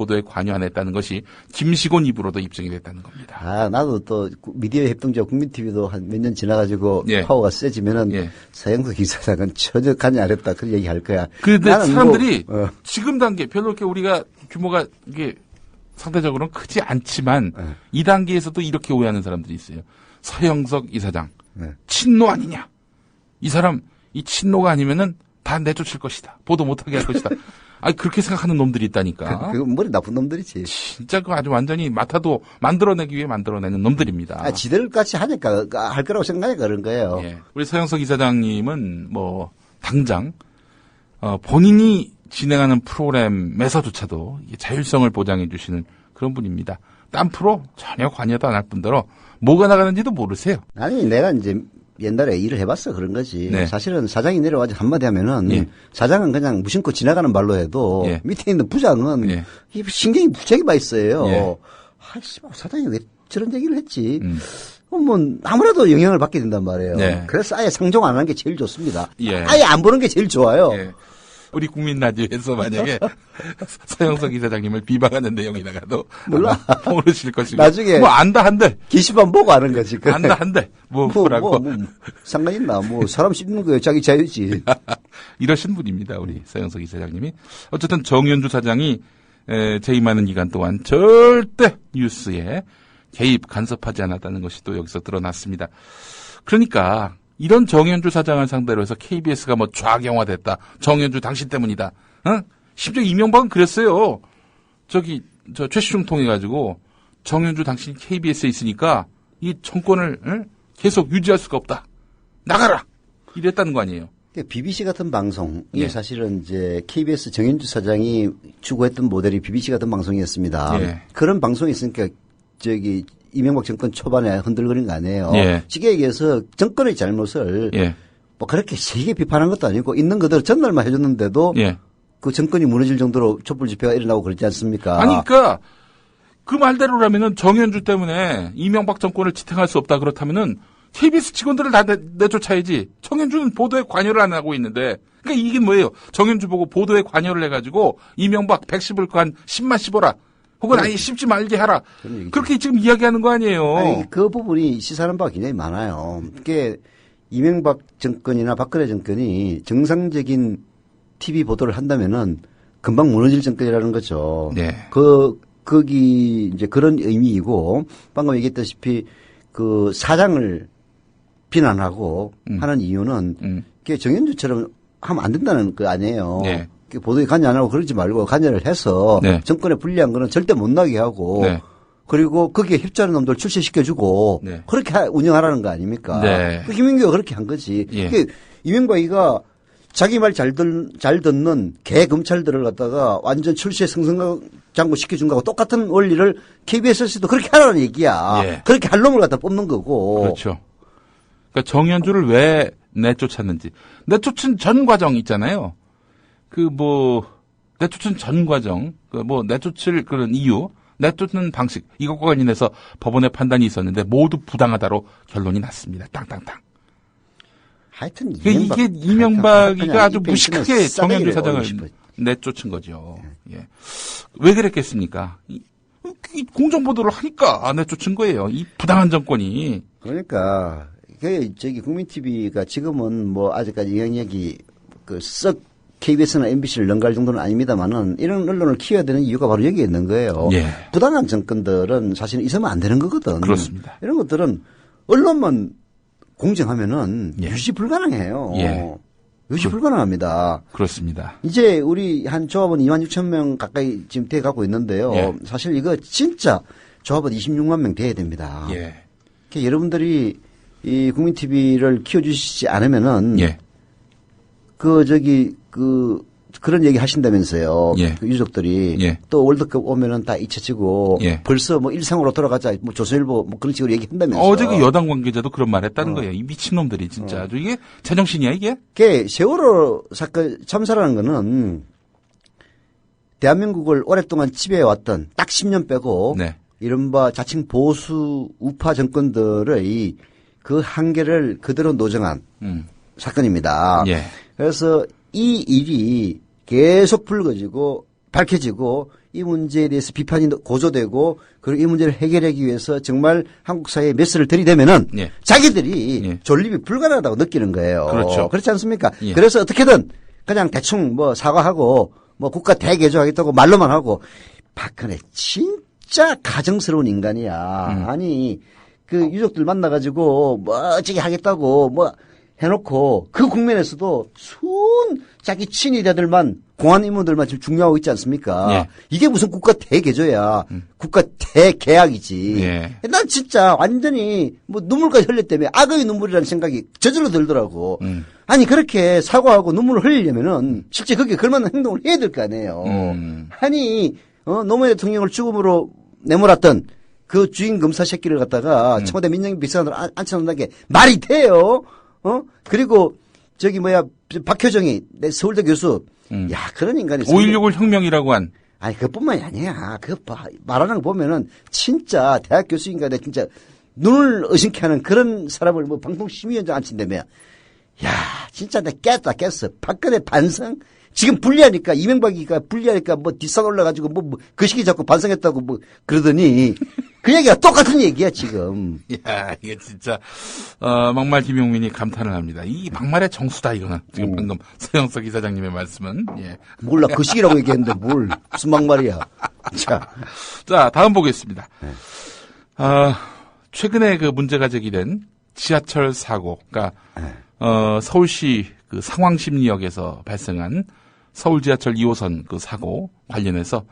보도에 관여 안 했다는 것이 김시곤 입으로도 입증이 됐다는 겁니다. 아, 나도 또 미디어 협동조합 국민TV도 한 몇 년 지나가지고 예. 파워가 세지면은 예. 서영석 이사장은 전혀 관여 안 했다 그런 얘기 할 거야. 그런데 나는 사람들이 뭐, 지금 단계 별로 이렇게 우리가 규모가 이게 상대적으로는 크지 않지만 이 단계에서도 이렇게 오해하는 사람들이 있어요. 서영석 이사장 친노 아니냐? 이 사람 이 친노가 아니면은 다 내쫓을 것이다. 보도 못하게 할 것이다. 아니 그렇게 생각하는 놈들이 있다니까. 그 머리 나쁜 놈들이지. 진짜 그 아주 완전히 맡아도 만들어내기 위해 만들어내는 놈들입니다. 아, 지들 같이 하니까 할 거라고 생각하니까 그런 거예요. 예. 우리 서영석 이사장님은 뭐 당장 본인이 진행하는 프로그램에서조차도 자율성을 보장해 주시는 그런 분입니다. 딴 프로 전혀 관여도 안 할 뿐더러 뭐가 나가는지도 모르세요. 아니 내가 이제 옛날에 일을 해봤어 그런 거지. 네. 사실은 사장이 내려와서 한마디 하면은 예. 사장은 그냥 무심코 지나가는 말로 해도 예. 밑에 있는 부장은 예. 이 신경이 무지하게 많있어요. 예. 아이씨, 사장이 왜 저런 얘기를 했지? 뭐 아무래도 영향을 받게 된단 말이에요. 네. 그래서 아예 상종 안 하는 게 제일 좋습니다. 예. 아예 안 보는 게 제일 좋아요. 예. 우리 국민 라디오에서 만약에 서영석 이사장님을 비방하는 내용이 나가도 몰라. 모르실 것이고 나중에 뭐 안다 한대 게시판 보고 하는 거지. 안다 한대 뭐라고 상관 있나? 뭐 사람 씹는 거예요. 자기 자유지. 이러신 분입니다. 우리 서영석 이사장님이 어쨌든 정윤주 사장이 재임하는 기간 동안 절대 뉴스에 개입 간섭하지 않았다는 것이 또 여기서 드러났습니다. 그러니까 이런 정현주 사장을 상대로 해서 KBS가 뭐 좌경화됐다. 정현주 당신 때문이다. 심지어 이명박은 그랬어요. 저 최시중 통해가지고 정현주 당신이 KBS에 있으니까 이 정권을 계속 유지할 수가 없다. 나가라. 이랬다는 거 아니에요. BBC 같은 방송이 예. 사실은 이제 KBS 정현주 사장이 추구했던 모델이 BBC 같은 방송이었습니다. 예. 그런 방송이 있으니까 이명박 정권 초반에 흔들거린 거 아니에요. 예. 쉽게 얘기해서 정권의 잘못을 예. 뭐 그렇게 세게 비판한 것도 아니고 있는 그대로 전달만 해줬는데도 예. 그 정권이 무너질 정도로 촛불 집회가 일어나고 그러지 않습니까? 아니, 그러니까 그 말대로라면은 정현주 때문에 이명박 정권을 지탱할 수 없다 그렇다면은 KBS 직원들을 다 내쫓아야지. 정현주는 보도에 관여를 안 하고 있는데. 그러니까 이게 뭐예요? 정현주 보고 보도에 관여를 해가지고 이명박 110을 간 10만 씹어라. 혹은 아니 씹지 말게 하라. 그렇게 지금 이야기하는 거 아니에요. 아니, 그 부분이 시사하는 바가 굉장히 많아요. 그게 이명박 정권이나 박근혜 정권이 정상적인 TV 보도를 한다면은 금방 무너질 정권이라는 거죠. 네. 거기 이제 그런 의미이고 방금 얘기했다시피 그 사장을 비난하고 하는 이유는 그게 정현주처럼 하면 안 된다는 거 아니에요. 네. 보도에 관여 안 하고 그러지 말고 관여를 해서 네. 정권에 불리한 거는 절대 못 나게 하고 네. 그리고 거기에 협조하는 놈들 출세시켜주고 네. 그렇게 운영하라는 거 아닙니까? 네. 그 김인규가 그렇게 한 거지. 예. 이명박이가 자기 말 잘 듣는 개 검찰들을 갖다가 완전 출세 승승장구 시켜준 거하고 똑같은 원리를 KBS에서도 그렇게 하라는 얘기야. 예. 그렇게 할 놈을 갖다 뽑는 거고. 그렇죠. 그러니까 정현주를 왜 내쫓았는지. 내쫓은 전 과정 있잖아요. 내쫓은 전 과정, 내쫓을 그런 이유, 내쫓는 방식, 이것과 관련해서 법원의 판단이 있었는데 모두 부당하다로 결론이 났습니다. 땅땅땅. 하여튼 이게 이명박이가 아주 무식하게 정현주 사장을 내쫓은 거죠. 예. 왜 그랬겠습니까? 이 공정보도를 하니까 내쫓은 거예요. 이 부당한 정권이. 그러니까, 국민TV가 지금은 뭐 아직까지 영향력이 KBS나 MBC를 넘갈 정도는 아닙니다만은 이런 언론을 키워야 되는 이유가 바로 여기에 있는 거예요. 예. 부당한 정권들은 사실 있으면 안 되는 거거든. 그렇습니다. 이런 것들은 언론만 공정하면은 유지 불가능해요. 예. 유지 불가능합니다. 그렇습니다. 이제 우리 한 조합원 26,000명 가까이 지금 돼 가고 있는데요. 예. 사실 이거 진짜 조합원 26만 명 돼야 됩니다. 예. 그러니까 여러분들이 이 국민TV를 키워주시지 않으면은 예. 그런 얘기 하신다면서요. 예. 그 유족들이. 예. 또 월드컵 오면은 다 잊혀지고. 예. 벌써 뭐 일상으로 돌아가자. 뭐 조선일보 뭐 그런 식으로 얘기한다면서. 어제 그 여당 관계자도 그런 말 했다는 거예요. 이 미친놈들이 진짜 아주 이게 제정신이야 이게? 그게 세월호 사건 참사라는 거는 대한민국을 오랫동안 지배해왔던 딱 10년 빼고. 네. 이른바 자칭 보수 우파 정권들의 그 한계를 그대로 노정한 사건입니다. 예. 그래서 이 일이 계속 밝혀지고 이 문제에 대해서 비판이 고조되고 그리고 이 문제를 해결하기 위해서 정말 한국 사회에 메스를 들이대면은 예. 자기들이 예. 존립이 불가능하다고 느끼는 거예요. 그렇죠. 그렇지 않습니까? 예. 그래서 어떻게든 그냥 대충 뭐 사과하고 뭐 국가 대개조하겠다고 말로만 하고 박근혜 진짜 가정스러운 인간이야. 아니 그 유족들 만나가지고 뭐 어찌게 하겠다고 뭐 해놓고 그 국면에서도 순 자기 친위대들만 공안 인물들만 지금 중요하고 있지 않습니까? 예. 이게 무슨 국가 대개조야. 국가 대개혁이지. 예. 난 진짜 완전히 뭐 눈물까지 흘렸다며 악의 눈물이라는 생각이 저절로 들더라고. 아니 그렇게 사과하고 눈물을 흘리려면은 실제 거기에 걸맞는 행동을 해야 될 거 아니에요. 아니 노무현 대통령을 죽음으로 내몰았던 그 주인 검사 새끼를 갖다가 청와대 민정비 비서관으로 앉혀놓는 게 말이 돼요? 그리고 저기 박효정이 내 서울대 교수. 야, 그런 인간이. 5.16을 혁명이라고 한. 아니, 그뿐만이 아니야. 말하는 거 보면은 진짜 대학 교수인가 내 진짜 눈을 의심케 하는 그런 사람을 뭐 방통심의위원장 앉힌다며. 야, 진짜 내 깼어. 박근혜 반성? 지금 불리하니까, 이명박이가 불리하니까 뭐 뒷산 올라가지고 그 시기 자꾸 반성했다고 뭐 그러더니 그 얘기가 똑같은 얘기야, 지금. 야, 이게 진짜, 막말 김용민이 감탄을 합니다. 이 막말의 정수다, 이거는. 지금 방금 서영석 이사장님의 말씀은. 예. 몰라, 그 시기라고 얘기했는데 무슨 막말이야. 자, 다음 보겠습니다. 최근에 그 문제가 제기된 지하철 사고, 그러니까, 서울시 그 상황심리역에서 발생한 서울 지하철 2호선 그 사고 관련해서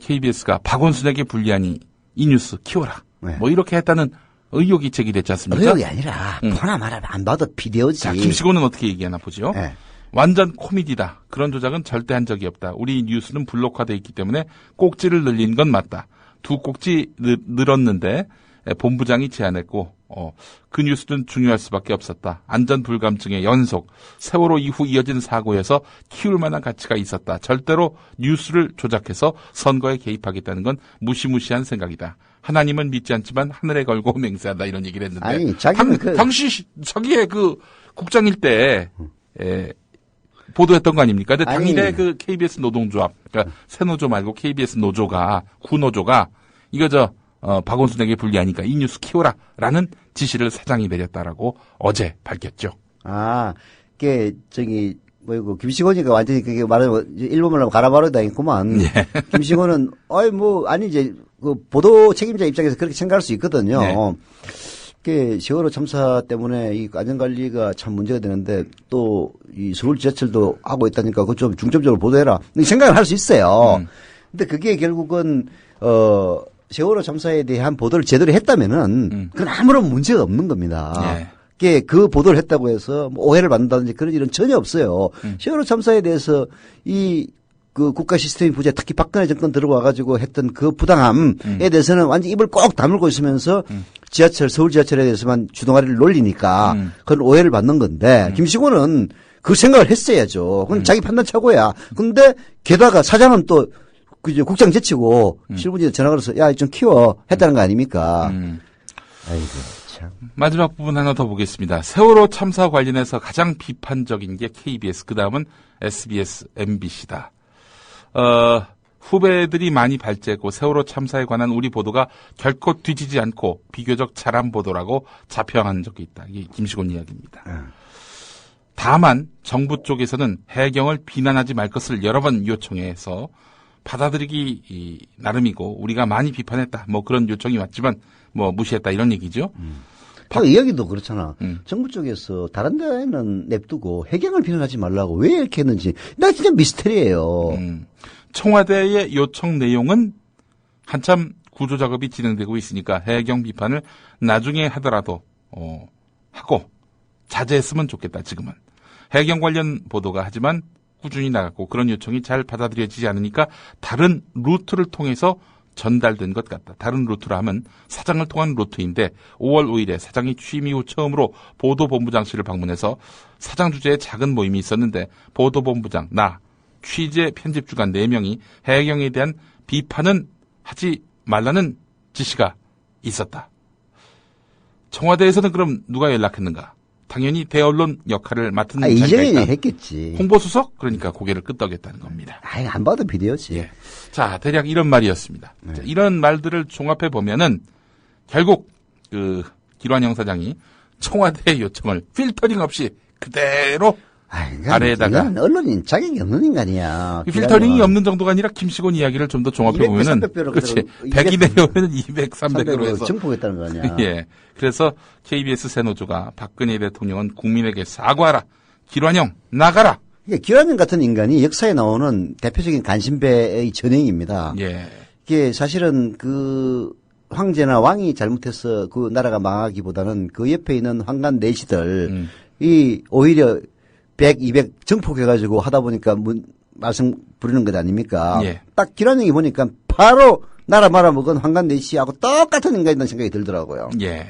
KBS가 박원순에게 불리하니 이 뉴스 키워라. 네. 뭐 이렇게 했다는 의혹이 제기됐지 않습니까? 의혹이 아니라 보나 마나 안 봐도 비디오지. 자, 김시곤은 어떻게 얘기하나 보죠. 네. 완전 코미디다. 그런 조작은 절대 한 적이 없다. 우리 뉴스는 블록화돼 있기 때문에 꼭지를 늘린 건 맞다. 2꼭지 늘었는데 본부장이 제안했고 그 뉴스는 중요할 수밖에 없었다. 안전 불감증의 연속, 세월호 이후 이어진 사고에서 키울 만한 가치가 있었다. 절대로 뉴스를 조작해서 선거에 개입하겠다는 건 무시무시한 생각이다. 하나님은 믿지 않지만 하늘에 걸고 맹세한다. 이런 얘기를 했는데 아니, 자기는 당시 자기의 그 국장일 때 보도했던 거 아닙니까? 근데 당일에 그 KBS 노동조합, 그러니까 새노조 말고 KBS 노조가 구노조가 이거 박원순에게 불리하니까 이 뉴스 키워라라는 지시를 사장이 내렸다라고 어제 밝혔죠. 아, 김시곤이가 완전히 그게 말하면 일본말로 가라바로 당했구만. 네. 김시곤은 이제 그 보도 책임자 입장에서 그렇게 생각할 수 있거든요. 네. 세월호 참사 때문에 이 안전관리가 참 문제가 되는데 또 이 서울 지하철도 하고 있다니까 그거 좀 중점적으로 보도해라. 생각을 할 수 있어요. 근데 그게 결국은 세월호 참사에 대한 보도를 제대로 했다면은 그건 아무런 문제가 없는 겁니다. 네. 그 보도를 했다고 해서 뭐 오해를 받는다든지 그런 일은 전혀 없어요. 세월호 참사에 대해서 그 국가 시스템 부재, 특히 박근혜 정권 들어와가지고 했던 그 부당함에 대해서는 완전 입을 꼭 다물고 있으면서 서울 지하철에 대해서만 주동아리를 놀리니까 그건 오해를 받는 건데 김시곤은 그 생각을 했어야죠. 그건 자기 판단 착오야. 근데 게다가 사장은 또 이제 국장 제치고 실무진에 전화 걸어서 야, 좀 키워 했다는 거 아닙니까? 아이고 참. 마지막 부분 하나 더 보겠습니다. 세월호 참사 관련해서 가장 비판적인 게 KBS, 그 다음은 SBS, MBC다. 후배들이 많이 발제했고 세월호 참사에 관한 우리 보도가 결코 뒤지지 않고 비교적 잘한 보도라고 자평한 적이 있다. 이게 김시곤 이야기입니다. 다만 정부 쪽에서는 해경을 비난하지 말 것을 여러 번 요청해서 받아들이기 나름이고 우리가 많이 비판했다. 뭐 그런 요청이 왔지만 뭐 무시했다 이런 얘기죠. 그 이야기도 그렇잖아. 정부 쪽에서 다른 데는 냅두고 해경을 비난하지 말라고 왜 이렇게 했는지 나 진짜 미스터리예요. 청와대의 요청 내용은 한참 구조 작업이 진행되고 있으니까 해경 비판을 나중에 하더라도 하고 자제했으면 좋겠다. 지금은 해경 관련 보도가 하지만 꾸준히 나갔고 그런 요청이 잘 받아들여지지 않으니까 다른 루트를 통해서 전달된 것 같다. 다른 루트라 하면 사장을 통한 루트인데 5월 5일에 사장이 취임 이후 처음으로 보도본부장실을 방문해서 사장 주재의 작은 모임이 있었는데 보도본부장, 나, 취재 편집주간 4명이 해경에 대한 비판은 하지 말라는 지시가 있었다. 청와대에서는 그럼 누가 연락했는가? 당연히 대언론 역할을 맡은 자리가 이정현이 있다. 했겠지. 홍보수석? 그러니까 고개를 끄덕였다는 겁니다. 안 봐도 비디오지. 예. 자, 대략 이런 말이었습니다. 네. 자, 이런 말들을 종합해 보면은 결국 기란영 사장이 청와대 요청을 필터링 없이 그대로 아래에다가 언론인 자격이 없는 인간이야. 필터링이 없는 정도가 아니라 김시곤 이야기를 좀 더 종합해 보면은 그렇지 100이 내려오면 200, 300으로 해서 정폭했다는 거 아니야. 예. 그래서 KBS 새노조가 박근혜 대통령은 국민에게 사과하라. 기란영 나가라. 기란영 같은 인간이 역사에 나오는 대표적인 간신배의 전형입니다. 예. 이게 사실은 황제나 왕이 잘못해서 그 나라가 망하기보다는 그 옆에 있는 황간 내시들 이 오히려 100, 200 정폭해가지고 하다 보니까 말씀 부리는 것 아닙니까? 예. 딱 기란영이 보니까 바로 나라 말아먹은 황간 내시하고 똑같은 인간이라는 생각이 들더라고요. 예.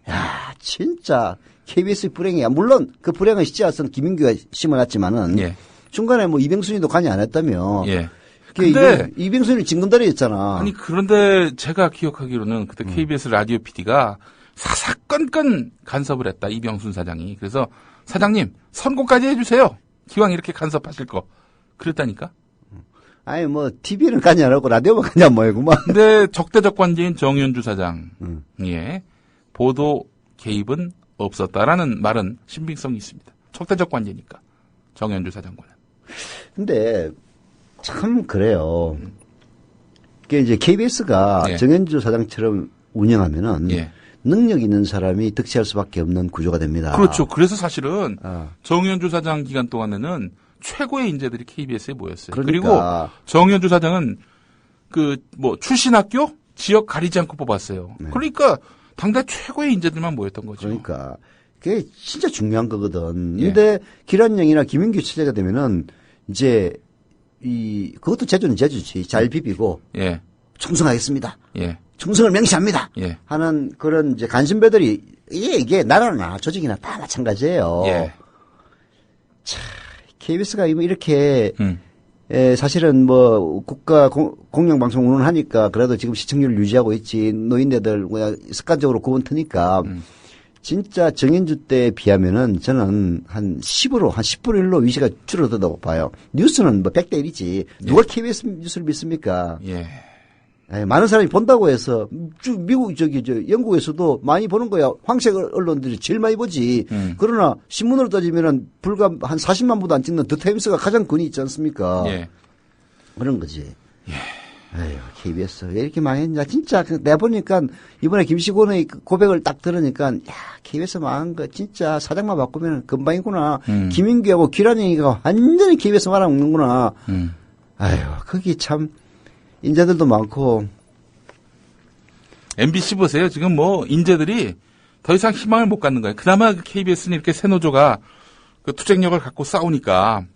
야, 진짜 KBS 불행이야. 물론 그 불행의 씨앗은 김인규가 심어놨지만은 예. 중간에 이병순이도 관여 안 했다며. 예. 근데 이병순이 징검다리였잖아. 아니 그런데 제가 기억하기로는 그때 KBS 라디오 PD가 사사건건 간섭을 했다. 이병순 사장이. 그래서 사장님 선고까지 해주세요. 기왕 이렇게 간섭하실 거. 그랬다니까. 아니 TV는 관여 안 하고 라디오만 관여 안 뭐구만. 근데 적대적 관계인 정윤주 사장. 예. 보도 개입은 없었다라는 말은 신빙성이 있습니다. 적대적 관계니까. 정윤주 사장과는. 근데 참 그래요. 그게 이제 KBS가 예. 정현주 사장처럼 운영하면은 예. 능력 있는 사람이 득세할 수밖에 없는 구조가 됩니다. 그렇죠. 그래서 사실은 정윤주 사장 기간 동안에는 최고의 인재들이 KBS에 모였어요. 그러니까. 그리고 정윤주 사장은 출신 학교 지역 가리지 않고 뽑았어요. 네. 그러니까 당대 최고의 인재들만 모였던 거죠. 그러니까 그게 진짜 중요한 거거든. 예. 근데 기란영이나 김인규 체제가 되면은 이제 그것도 제주는 제주지. 잘 비비고 예. 충성하겠습니다. 예. 충성을 명시합니다. 예. 하는 그런 이제 간신배들이 이게 나라나 조직이나 다 마찬가지예요. 예. KBS가 이렇게 사실은 국가 공영방송 운운하니까 그래도 지금 시청률을 유지하고 있지. 노인네들 습관적으로 구분 트니까 진짜 정현주 때에 비하면은 저는 한 10분의 1로 위치가 줄어들다고 봐요. 뉴스는 100대 1이지. 누가 KBS 뉴스를 믿습니까? 예. 많은 사람이 본다고 해서 미국 영국에서도 많이 보는 거야. 황색 언론들이 제일 많이 보지. 그러나 신문으로 따지면은 불과 한 40만 부도 안 찍는 더 타임스가 가장 권위 있지 않습니까? 예. 그런 거지. 예. 아유, KBS 왜 이렇게 망했냐. 진짜 내가 보니까 이번에 김시곤의 고백을 딱 들으니까 야, KBS 망한 거 진짜 사장만 바꾸면 금방이구나. 김인규하고 기란영이가 완전히 KBS 말아먹는구나. 아유, 거기 참 인재들도 많고. MBC 보세요. 지금 인재들이 더 이상 희망을 못 갖는 거예요. 그나마 KBS는 이렇게 새노조가 그 투쟁력을 갖고 싸우니까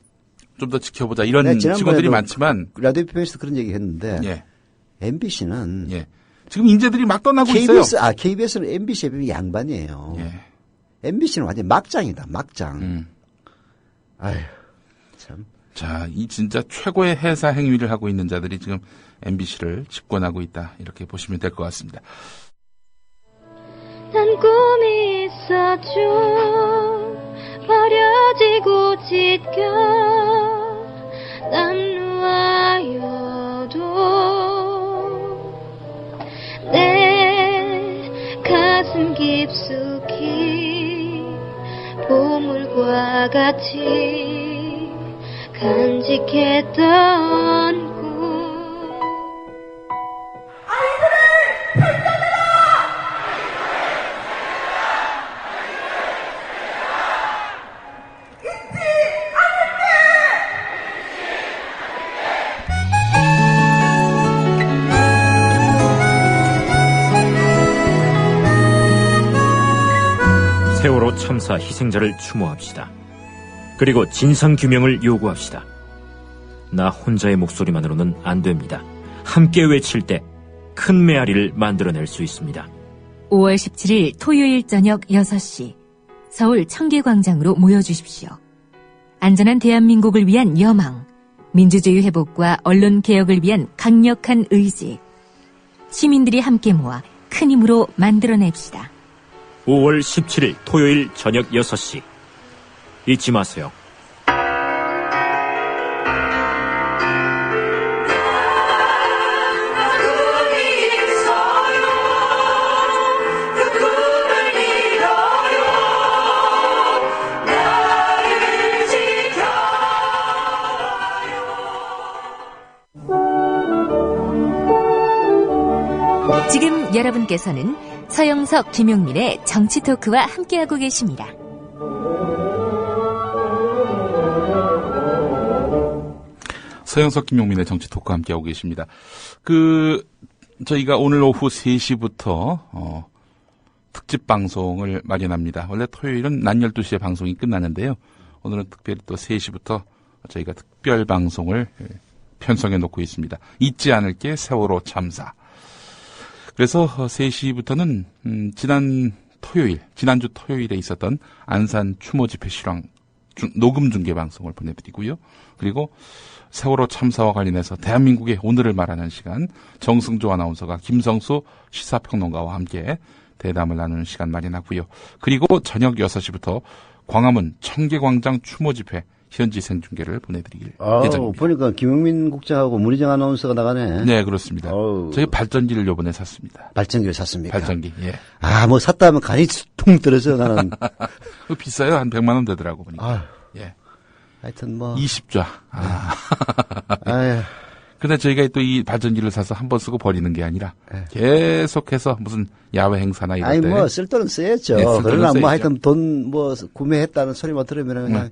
좀 더 지켜보자 이런 직원들이 많지만 라디오 PBS도 그런 얘기 했는데 예. MBC는 예. 지금 인재들이 막 떠나고 있어요. KBS는 MBC에 비하면 양반이에요. 예. MBC는 완전 막장이다. 막장. 아휴 참. 자, 이 진짜 최고의 해사 행위를 하고 있는 자들이 지금 MBC를 집권하고 있다. 이렇게 보시면 될 것 같습니다. 난 꿈이 있었죠. 버려지고 찢겨 난 놓아여도 내 가슴 깊숙이 보물과 같이 간직했던 꿈. 세월호 참사 희생자를 추모합시다. 그리고 진상규명을 요구합시다. 나 혼자의 목소리만으로는 안 됩니다. 함께 외칠 때 큰 메아리를 만들어낼 수 있습니다. 5월 17일 토요일 저녁 6시 서울 청계광장으로 모여주십시오. 안전한 대한민국을 위한 여망, 민주주의 회복과 언론 개혁을 위한 강력한 의지, 시민들이 함께 모아 큰 힘으로 만들어냅시다. 5월 17일 토요일 저녁 6시. 잊지 마세요. 지금 여러분께서는 서영석, 김용민의 정치 토크와 함께하고 계십니다. 서영석, 김용민의 정치 토크와 함께하고 계십니다. 저희가 오늘 오후 3시부터 특집 방송을 마련합니다. 원래 토요일은 낮 12시에 방송이 끝나는데요. 오늘은 특별히 또 3시부터 저희가 특별 방송을 편성해 놓고 있습니다. 잊지 않을게 세월호 참사. 그래서 3시부터는 지난주 토요일에 있었던 안산 추모 집회 실황 녹음 중계 방송을 보내드리고요. 그리고 세월호 참사와 관련해서 대한민국의 오늘을 말하는 시간, 정승조 아나운서가 김성수 시사평론가와 함께 대담을 나누는 시간 마련하고요. 그리고 저녁 6시부터 광화문 청계광장 추모 집회 현지 생중계를 보내드리길 예정입니다. 보니까 김용민 국장하고 문희정 아나운서가 나가네. 네, 그렇습니다. 저희 발전기를 요번에 샀습니다. 발전기를 샀습니까? 발전기, 예. 뭐 샀다 하면 간이 통 떨어져, 나는. 비싸요. 한 100만 원 되더라고, 보니까. 예. 하여튼 뭐. 20좌. 아유. 근데 저희가 또 이 발전기를 사서 한 번 쓰고 버리는 게 아니라 계속해서 무슨 야외 행사나 이럴 때. 뭐 쓸 돈은 써야죠. 네, 그러나 뭐 하여튼 돈 구매했다는 소리만 들으면 그냥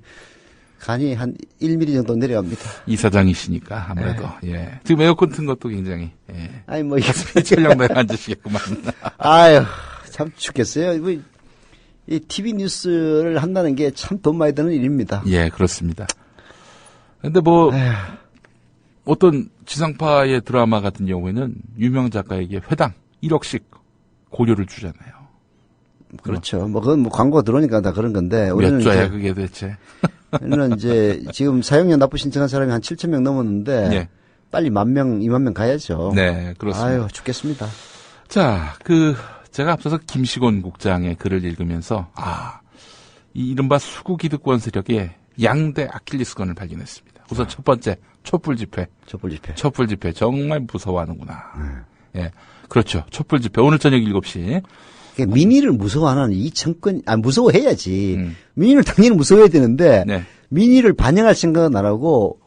간이 한 1mm 정도 내려갑니다. 이사장이시니까 아무래도. 예. 지금 에어컨 튼 것도 굉장히. 예. 뭐 이게 촬영대에 앉으시겠구만. 아유, 참 죽겠어요. 이 TV 뉴스를 한다는 게 참 돈 많이 드는 일입니다. 예, 그렇습니다. 근데 뭐 어떤 지상파의 드라마 같은 경우에는 유명 작가에게 회당 1억씩 고료를 주잖아요. 그렇죠. 그건 광고가 들어오니까 다 그런 건데. 몇 좌야 그게 대체? 우리는 이제 지금 사용료 납부 신청한 사람이 한 7,000명 넘었는데. 네. 빨리 10,000명, 20,000명 가야죠. 네, 그렇습니다. 아유, 죽겠습니다. 자, 제가 앞서서 김시곤 국장의 글을 읽으면서, 이 이른바 수구 기득권 세력의 양대 아킬리스건을 발견했습니다. 우선 첫 번째, 촛불 집회. 촛불 집회 정말 무서워하는구나. 예. 그렇죠. 촛불 집회. 오늘 저녁 7시. 민의를 무서워하는 이 정권, 무서워해야지. 민의를 당연히 무서워해야 되는데, 네. 민의를 반영할 생각은 안 하고,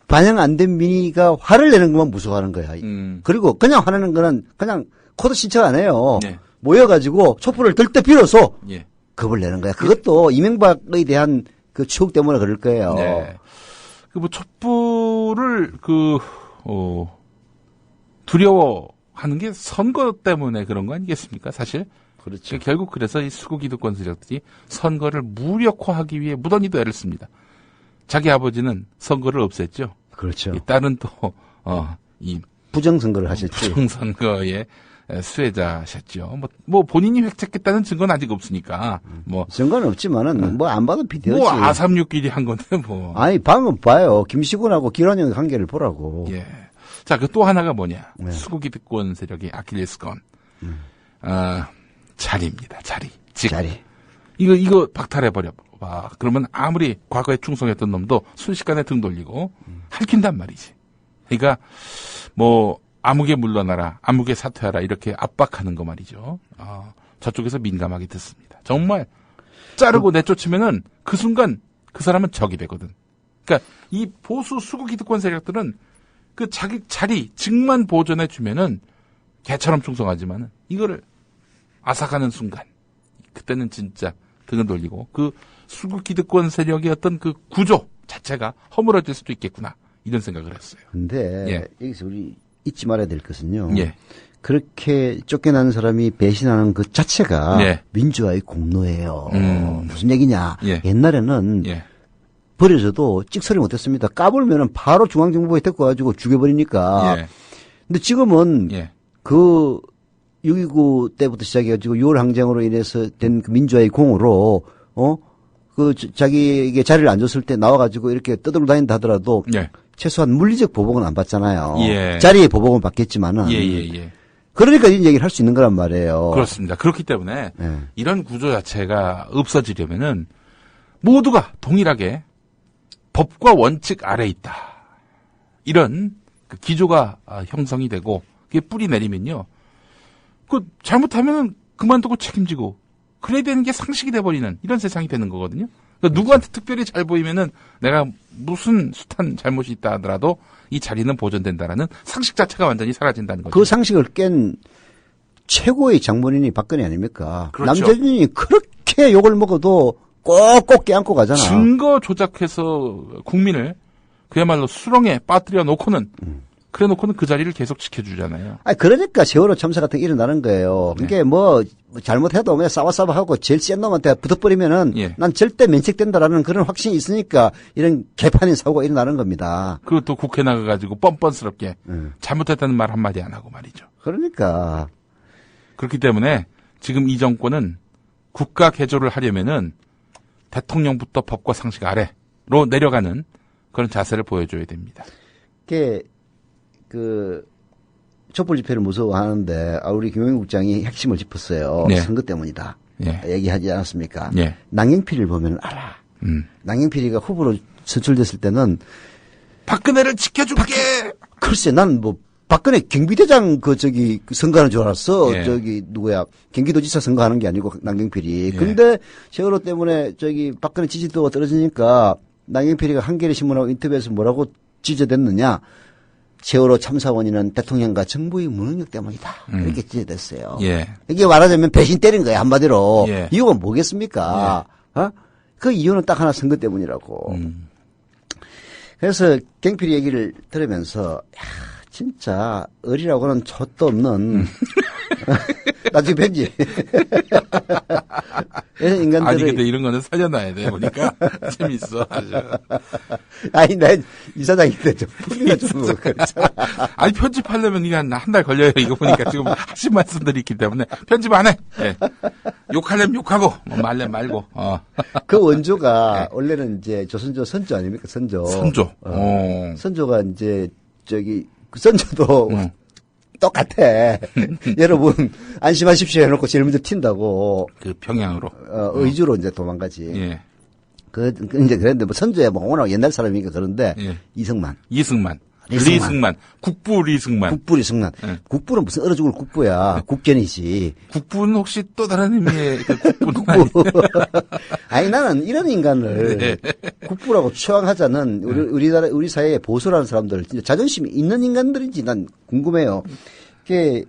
반영 안 된 민의가 화를 내는 것만 무서워하는 거야. 그리고 그냥 화내는 거는 그냥 코드 신청 안 해요. 네. 모여가지고 촛불을 들 때 빌어서 예. 겁을 내는 거야. 그것도 이명박에 대한 그 추억 때문에 그럴 거예요. 네. 촛불을 두려워하는 게 선거 때문에 그런 거 아니겠습니까? 사실. 그렇죠. 결국 그래서 이 수구 기득권 세력들이 선거를 무력화하기 위해 무던히도 애를 씁니다. 자기 아버지는 선거를 없앴죠. 그렇죠. 이 딸은 또 이 부정선거를 하셨죠. 부정선거의 수혜자셨죠. 뭐 본인이 획책했다는 증거는 아직 없으니까. 증거는 없지만은 안 봐도 비디오지. 아삼육끼리 한 건데 아니 방금 봐요. 김시군하고 기란형 관계를 보라고. 예. 자, 또 하나가 뭐냐? 네. 수구 기득권 세력의 아킬레스건. 자리입니다. 자리. 자리. 이거 박탈해 버려. 봐. 그러면 아무리 과거에 충성했던 놈도 순식간에 등 돌리고 할킨단 말이지. 그러니까 암흑에 물러나라, 암흑에 사퇴하라 이렇게 압박하는 거 말이죠. 저쪽에서 민감하게 듣습니다. 정말 자르고 내쫓으면은 그 순간 그 사람은 적이 되거든. 그러니까 이 보수 수구 기득권 세력들은 그 자기 자리, 직만 보존해 주면은 개처럼 충성하지만은 이거를 앗아가는 순간 그때는 진짜 등을 돌리고 그 수구 기득권 세력의 어떤 그 구조 자체가 허물어질 수도 있겠구나 이런 생각을 했어요. 근데 여기서 우리 잊지 말아야 될 것은요. 그렇게 쫓겨나는 사람이 배신하는 그 자체가 민주화의 공로예요. 무슨 얘기냐. 옛날에는 버려져도 찍소리 못했습니다. 까불면은 바로 중앙정부에 데리고 가지고 죽여버리니까. 근데 지금은 그 6.29 때부터 시작해가지고 6월 항쟁으로 인해서 된 그 민주화의 공으로 자기에게 자리를 안 줬을 때 나와가지고 이렇게 떠들고 다닌다 하더라도 최소한 물리적 보복은 안 받잖아요. 자리의 보복은 받겠지만은 그러니까 이런 얘기를 할 수 있는 거란 말이에요. 그렇습니다. 그렇기 때문에 네. 이런 구조 자체가 없어지려면은 모두가 동일하게 법과 원칙 아래 있다. 이런 그 기조가 형성이 되고 그게 뿌리 내리면요. 그 잘못하면 그만두고 책임지고 그래야 되는 게 상식이 돼버리는 이런 세상이 되는 거거든요. 그러니까 누구한테 특별히 잘 보이면은 내가 무슨 숱한 잘못이 있다 하더라도 이 자리는 보존된다라는 상식 자체가 완전히 사라진다는 거죠. 그 상식을 깬 최고의 장본인이 박근혜 아닙니까? 그렇죠. 남재준이 그렇게 욕을 먹어도 꼭꼭 껴안고 가잖아. 증거 조작해서 국민을 그야말로 수렁에 빠뜨려 놓고는 그래 놓고는 그 자리를 계속 지켜주잖아요. 아니, 그러니까 세월호 참사 같은 게 일어나는 거예요. 네. 그게 뭐, 잘못해도 그냥 싸워싸워하고 제일 센 놈한테 붙어버리면은 예. 난 절대 면책된다라는 그런 확신이 있으니까 이런 개판인 사고가 일어나는 겁니다. 그리고 또 국회 나가가지고 뻔뻔스럽게 잘못했다는 말 한마디 안 하고 말이죠. 그러니까. 그렇기 때문에 지금 이 정권은 국가 개조를 하려면은 대통령부터 법과 상식 아래로 내려가는 그런 자세를 보여줘야 됩니다. 그게 촛불 집회를 무서워하는데 우리 김용민 국장이 핵심을 짚었어요. 네. 선거 때문이다. 예. 얘기하지 않았습니까? 예. 남경필을 보면 알아. 남경필이가 후보로 선출됐을 때는 박근혜를 지켜줄게. 글쎄 난 뭐 박근혜 경비대장 그 선거하는 줄 알았어. 예. 누구야 경기도지사 선거하는 게 아니고 남경필이. 예. 근데 세월호 때문에 박근혜 지지도가 떨어지니까 남경필이가 한겨레 신문하고 인터뷰에서 뭐라고 지적됐느냐? 세월호 참사 원인은 대통령과 정부의 무능력 때문이다. 그렇게 지적됐어요. 예. 이게 말하자면 배신 때린 거야 한마디로. 예. 이유가 뭐겠습니까? 그 이유는 딱 하나 선거 때문이라고. 그래서 경필이 얘기를 들으면서 진짜 어리라고는 젖도 없는 나중에 편지. 이런 인간들을 아니 근데 이런 거는 살려놔야 돼 보니까 재밌어 아주. 아니 난 이사장인데 좀 풀리가 좀 그렇잖아. 아니 편집하려면 이게 한 달 걸려요. 이거 보니까 지금 하신 말씀들이 있기 때문에 편집 안 해. 예. 욕하려면 욕하고 뭐 말려면 말고. 그 원조가 원래는 이제 조선조 선조 아닙니까? 선조. 선조가 이제 그 선조도 똑같아. 여러분 안심하십시오 해놓고 제일 먼저 튄다고. 그 평양으로. 의주로 이제 도망가지. 예. 이제 그랬는데 뭐 선조야 뭐 워낙 옛날 사람이니까 그런데 예. 이승만. 리승만. 국부 리승만. 국부 리승만. 예. 국부는 무슨 얼어 죽을 국부야. 국견이지. 국부는 혹시 또 다른 의미의 그 국부는 국부. 아니 나는 이런 인간을 네. 국부라고 추앙하자는 우리 사회에 보수라는 사람들 진짜 자존심이 있는 인간들인지 난 궁금해요. 그게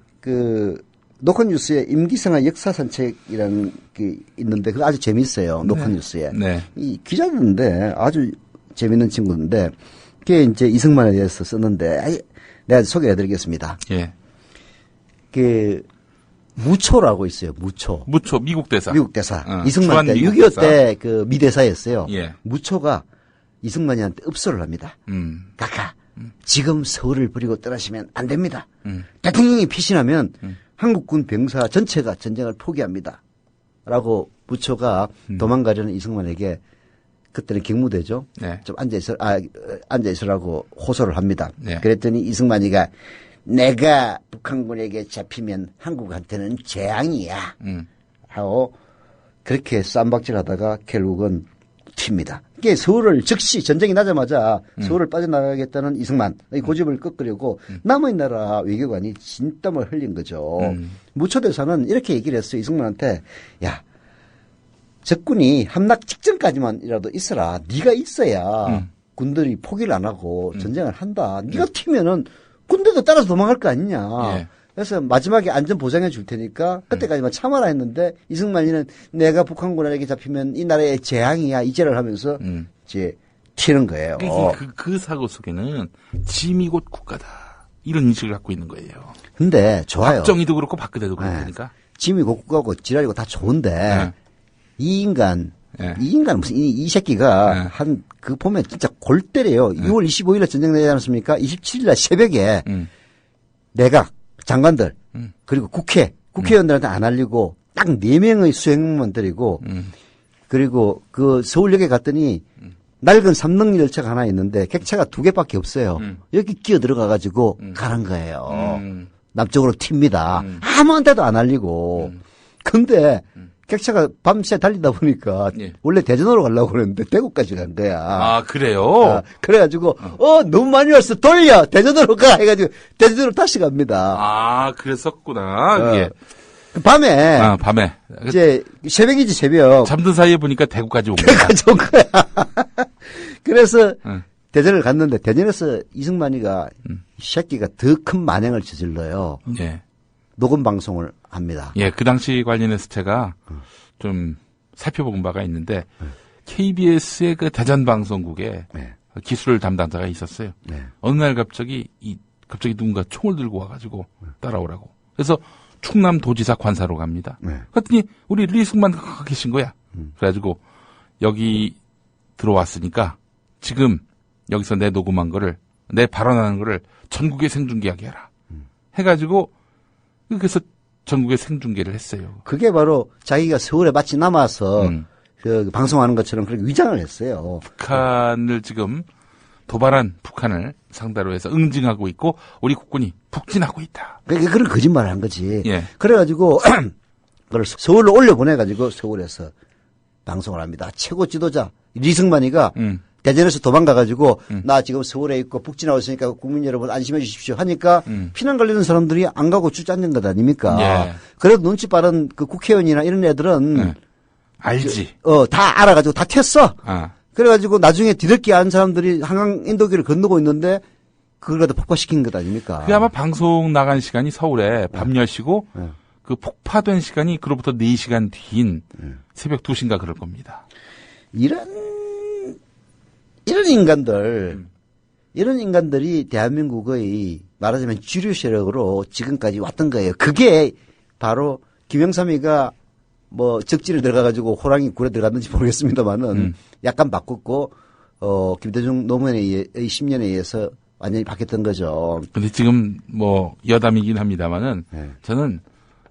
노컷뉴스에 임기성의 역사 산책이라는 게 있는데 그거 아주 재밌어요. 노컷뉴스에. 네. 이 기자인데 아주 재밌는 친구인데 그게 이제 이승만에 대해서 썼는데 내가 소개해드리겠습니다. 예. 무초라고 있어요. 무초 미국 대사. 이승만 때 6.25 때 그 미대사였어요. 예. 무초가 이승만이한테 읍소를 합니다. 각하 지금 서울을 버리고 떠나시면 안 됩니다. 대통령이 피신하면 한국군 병사 전체가 전쟁을 포기합니다. 라고 무초가 도망가려는 이승만에게 그때는 경무대죠. 네. 좀 앉아있으라고 호소를 합니다. 네. 그랬더니 이승만이가 내가 북한군에게 잡히면 한국한테는 재앙이야. 하고 그렇게 쌈박질하다가 결국은 튑니다. 이게 서울을 즉시 전쟁이 나자마자 서울을 빠져나가겠다는 이승만 이 고집을 꺾으려고 남의 나라 외교관이 진땀을 흘린 거죠. 무초대사는 이렇게 얘기를 했어요. 이승만한테 야 적군이 함락 직전까지만이라도 있어라. 네가 있어야 군들이 포기를 안 하고 전쟁을 한다. 네가 튀면은 군대도 따라서 도망갈 거 아니냐. 예. 그래서 마지막에 안전 보장해 줄 테니까 그때까지만 참아라 했는데 이승만이는 내가 북한군에게 잡히면 이 나라의 재앙이야 이제를 하면서 이제 튀는 거예요. 그 사고 속에는 짐이 곧 국가다. 이런 인식을 갖고 있는 거예요. 근데 좋아요. 박정희도 그렇고 박근혜도 그러니까. 짐이 곧 국가고 지랄이고 다 좋은데 이 인간 무슨 이 새끼가 그 보면 진짜 골 때려요. 6월 25일에 전쟁 내지 않았습니까? 27일날 새벽에 내각 장관들 그리고 국회의원들한테 안 알리고 딱 4명의 수행만 데리고 그리고 그 서울역에 갔더니 낡은 삼릉 열차가 하나 있는데 객차가 2개밖에 없어요. 여기 끼어 들어가 가지고 가는 거예요. 남쪽으로 튑니다. 아무한테도 안 알리고. 근데 객차가 밤새 달리다 보니까 예. 원래 대전으로 가려고 그랬는데 대구까지 간 거야. 아, 그래요? 그래가지고 너무 많이 왔어. 돌려. 대전으로 가. 해가지고 대전으로 다시 갑니다. 아, 그랬었구나. 예. 밤에 밤에. 이제 새벽이지 새벽. 잠든 사이에 보니까 대구까지 온 거야. 대구까지 온 거야. 그래서 응. 대전을 갔는데 대전에서 이승만이가 이 새끼가 더 큰 만행을 저질러요. 예. 녹음 방송을 합니다. 예, 그 당시 관련해서 제가 좀 살펴본 바가 있는데, KBS의 그 대전방송국에 네. 기술 담당자가 있었어요. 네. 어느 날 갑자기 누군가 총을 들고 와가지고 따라오라고. 그래서 충남도지사 관사로 갑니다. 네. 그랬더니 우리 리승만 계신 거야. 그래가지고 여기 들어왔으니까 지금 여기서 내 녹음한 거를, 내 발언하는 거를 전국에 생중계하게 해라. 해가지고 그래서 전국에 생중계를 했어요. 그게 바로 자기가 서울에 마치 남아서 그 방송하는 것처럼 그렇게 위장을 했어요. 북한을 지금 도발한 북한을 상대로 해서 응징하고 있고 우리 국군이 북진하고 있다. 그러니까 그런 거짓말을 한 거지. 예. 그래가지고 그걸 서울로 올려보내가지고 서울에서 방송을 합니다. 최고 지도자 리승만이가 대전에서 도망가가지고 나 지금 서울에 있고 북진하고 있으니까 국민 여러분 안심해 주십시오 하니까 피난 걸리는 사람들이 안 가고 주저앉는 것 아닙니까? 예. 그래도 눈치 빠른 그 국회의원이나 이런 애들은 알지. 다 알아가지고 다 튀었어. 아. 그래가지고 나중에 뒤늦게 안 사람들이 한강 인도길을 건너고 있는데 그걸 갖다 폭파시킨 것 아닙니까? 그게 아마 방송 나간 시간이 서울에 밤 10시고 그 폭파된 시간이 그로부터 4시간 뒤인 새벽 2시인가 그럴 겁니다. 이런 인간들이 대한민국의 말하자면 주류 세력으로 지금까지 왔던 거예요. 그게 바로 김영삼이가 뭐 적지를 들어가가지고 호랑이 굴에 들어갔는지 모르겠습니다만은 약간 바꿨고 김대중 노무현의 10년에 의해서 완전히 바뀌었던 거죠. 근데 지금 뭐 여담이긴 합니다만은 네. 저는